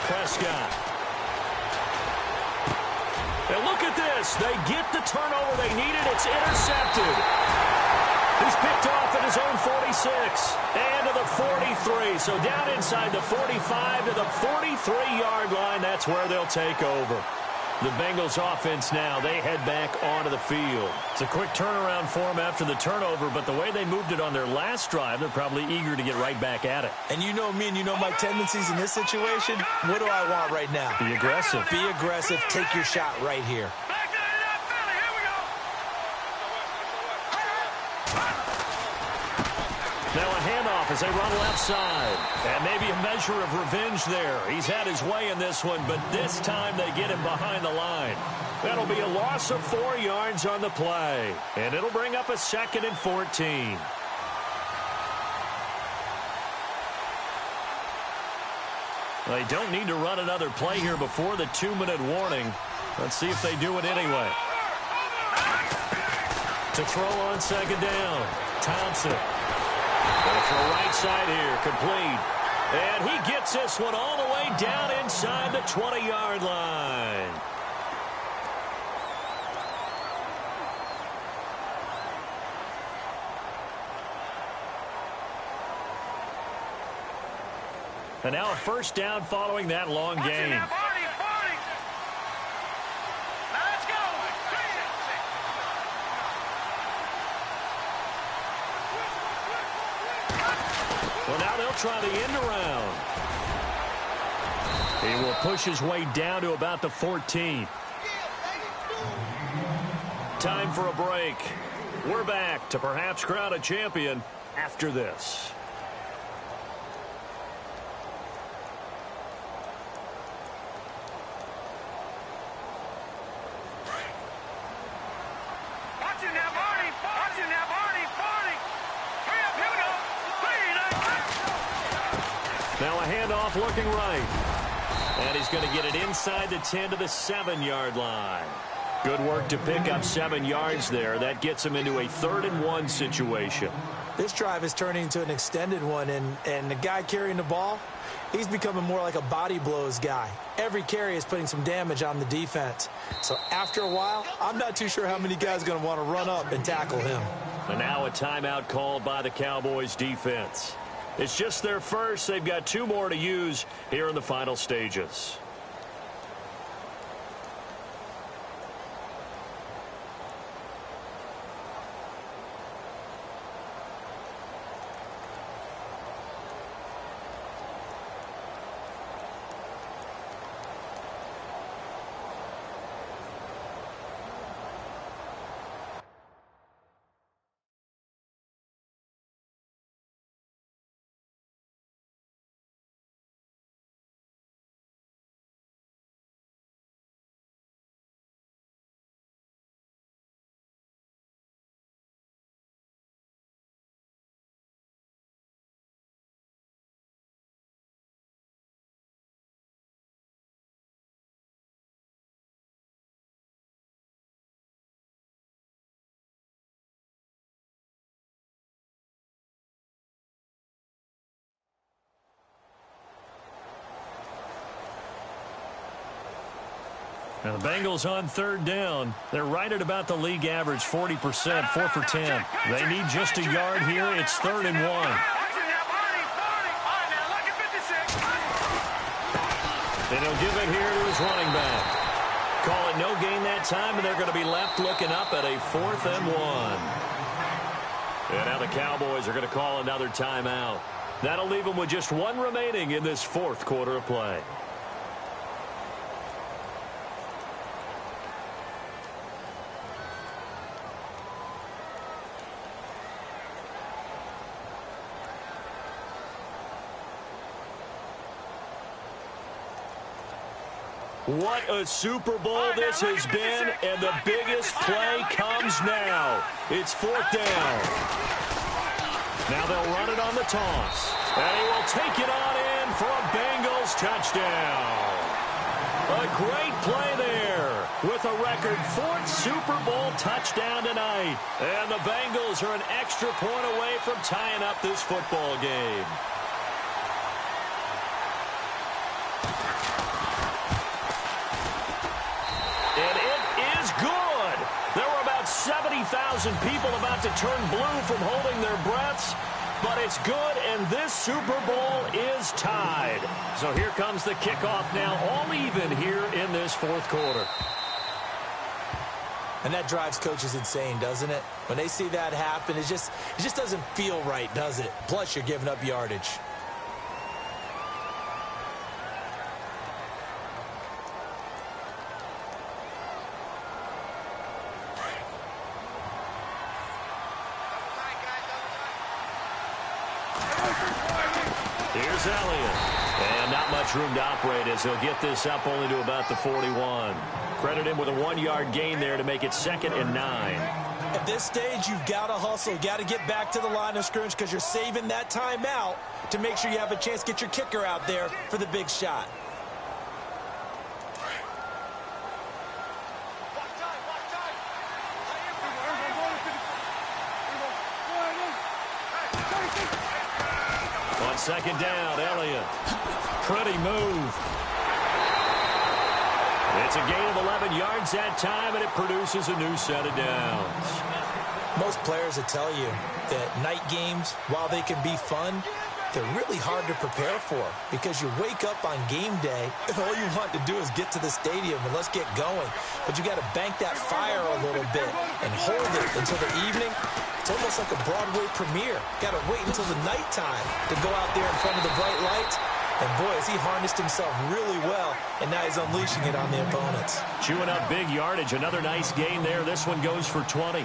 Prescott. And look at this. They get the turnover they needed. It's intercepted. He's picked off at his own 46 and to the 43. So down inside the 45 to the 43-yard line. That's where they'll take over. The Bengals offense now, they head back onto the field. It's a quick turnaround for them after the turnover, but the way they moved it on their last drive, they're probably eager to get right back at it. And you know me and you know my tendencies in this situation. What do I want right now? Be aggressive. Be aggressive. Take your shot right here. Back to the left belly. Here we go. Now a handoff as they run left side. And maybe a measure of revenge there. He's had his way in this one, but this time they get him behind the line. That'll be a loss of 4 yards on the play. And it'll bring up a 2nd and 14. They don't need to run another play here before the 2-minute warning. Let's see if they do it anyway. To throw on 2nd down. Thompson. Going for a right side here, complete. And he gets this one all the way down inside the 20-yard line. And now a 1st down following that long gain. Now, Barney. Now, let's go. Well, now they'll try the end around. He will push his way down to about the 14. Time for a break. We're back to perhaps crown a champion after this. Watch it now, Barney. Watch it now, Barney. Hurry up, here we go. 3, 9, Now a handoff looking right. And he's going to get it inside the 10 to the 7-yard line. Good work to pick up 7 yards there. That gets him into a 3rd and 1 situation. This drive is turning into an extended one, and the guy carrying the ball, he's becoming more like a body blows guy. Every carry is putting some damage on the defense. So after a while, I'm not too sure how many guys are going to want to run up and tackle him. And now a timeout called by the Cowboys defense. It's just their first. They've got 2 more to use here in the final stages. Now the Bengals on 3rd down. They're right at about the league average, 40%, 4 for 10. They need just a yard here. It's 3rd and 1. watch it now, Barney. All right, now, look at 56. And he'll give it here to his running back. Call it no gain that time, and they're going to be left looking up at a 4th and 1. And now the Cowboys are going to call another timeout. That'll leave them with just 1 remaining in this 4th quarter of play. What a Super Bowl this has been, and the biggest play comes now. It's 4th down. Now they'll run it on the toss. And he will take it on in for a Bengals touchdown. A great play there with a record 4th Super Bowl touchdown tonight. And the Bengals are an extra point away from tying up this football game. And it is good. There were about 70,000 people about to turn blue from holding their breaths. But it's good, and this Super Bowl is tied. So here comes the kickoff now, all even here in this 4th quarter. And that drives coaches insane, doesn't it? When they see that happen, it just doesn't feel right, does it? Plus, you're giving up yardage. Here's Elliott. And not much room to operate as he'll get this up only to about the 41. Credit him with a 1-yard gain there to make it 2nd and 9. At this stage, you've got to hustle. You've got to get back to the line of scrimmage because you're saving that timeout to make sure you have a chance to get your kicker out there for the big shot. On 2nd down, Elliott. Pretty move. It's a gain of 11 yards that time, and it produces a new set of downs. Most players will tell you that night games, while they can be fun, they're really hard to prepare for because you wake up on game day and all you want to do is get to the stadium and let's get going. But you got to bank that fire a little bit and hold it until the evening. It's almost like a Broadway premiere. Got to wait until the nighttime to go out there in front of the bright lights. And boy, has he harnessed himself really well, and now he's unleashing it on the opponents. Chewing up big yardage. Another nice gain there. This one goes for 20.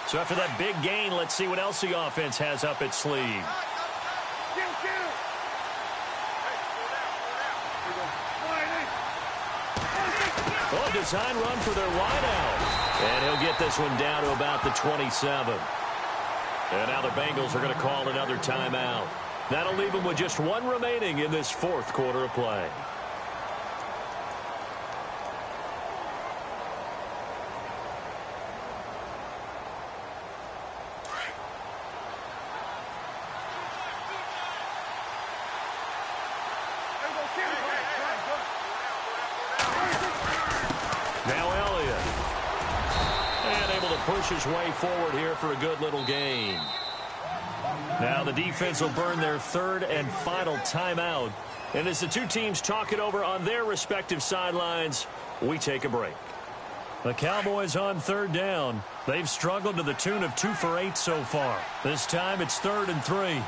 So after that big gain, let's see what else the offense has up its sleeve. Oh, a design run for their wideout. And he'll get this one down to about the 27. And now the Bengals are going to call another timeout. That'll leave them with just one remaining in this 4th quarter of play. Push his way forward here for a good little gain. Now the defense will burn their 3rd and final timeout. And as the two teams talk it over on their respective sidelines, we take a break. The Cowboys on 3rd down. They've struggled to the tune of 2 for 8 so far. This time it's 3rd and 3.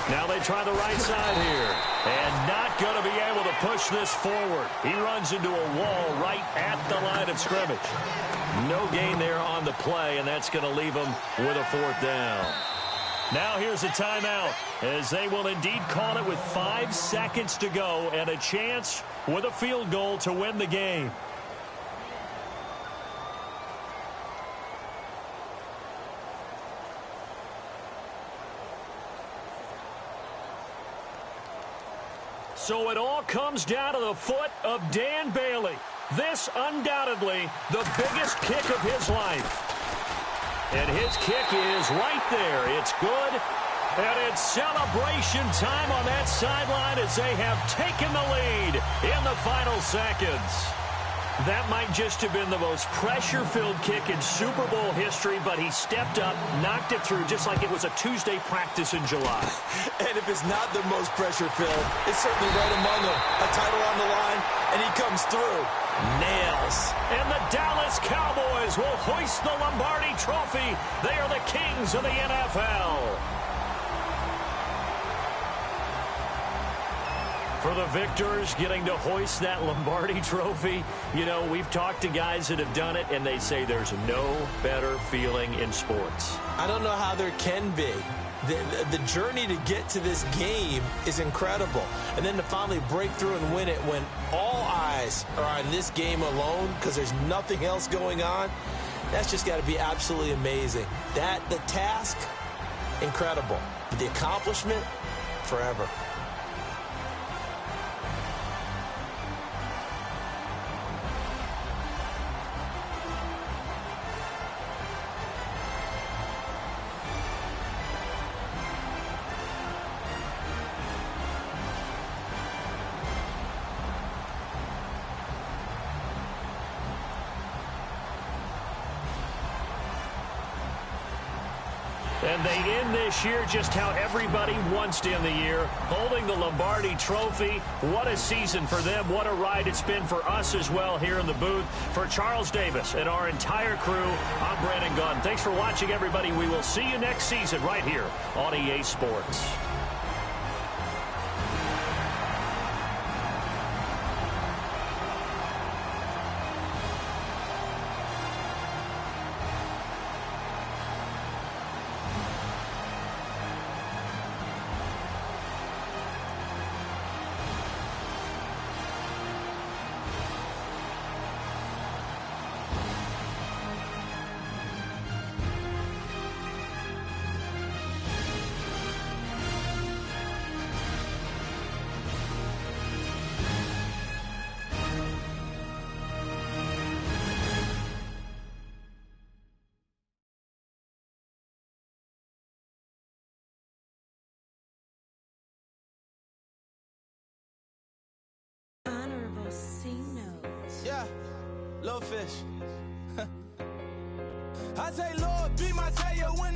Now they try the right side here. And not going to be able to push this forward. He runs into a wall right at the line of scrimmage. No gain there on the play, and that's going to leave him with a 4th down. Now here's a timeout, as they will indeed call it with 5 seconds to go and a chance with a field goal to win the game. So it all comes down to the foot of Dan Bailey. This undoubtedly the biggest kick of his life. And his kick is right there. It's good. And it's celebration time on that sideline as they have taken the lead in the final seconds. That might just have been the most pressure-filled kick in Super Bowl history, but he stepped up, knocked it through just like it was a Tuesday practice in July. And if it's not the most pressure-filled, it's certainly right among them. A title on the line, and he comes through. Nails. And the Dallas Cowboys will hoist the Lombardi Trophy. They are the kings of the NFL. For the victors, getting to hoist that Lombardi trophy, you know, we've talked to guys that have done it, and they say there's no better feeling in sports. I don't know how there can be. The journey to get to this game is incredible. And then to finally break through and win it when all eyes are on this game alone because there's nothing else going on, that's just got to be absolutely amazing. The task, incredible. But the accomplishment, forever. And they end this year just how everybody wants to end the year, holding the Lombardi trophy. What a season for them. What a ride it's been for us as well here in the booth. For Charles Davis and our entire crew, I'm Brandon Gaudin. Thanks for watching, everybody. We will see you next season right here on EA Sports. Yeah, little fish. I say, Lord, be my savior when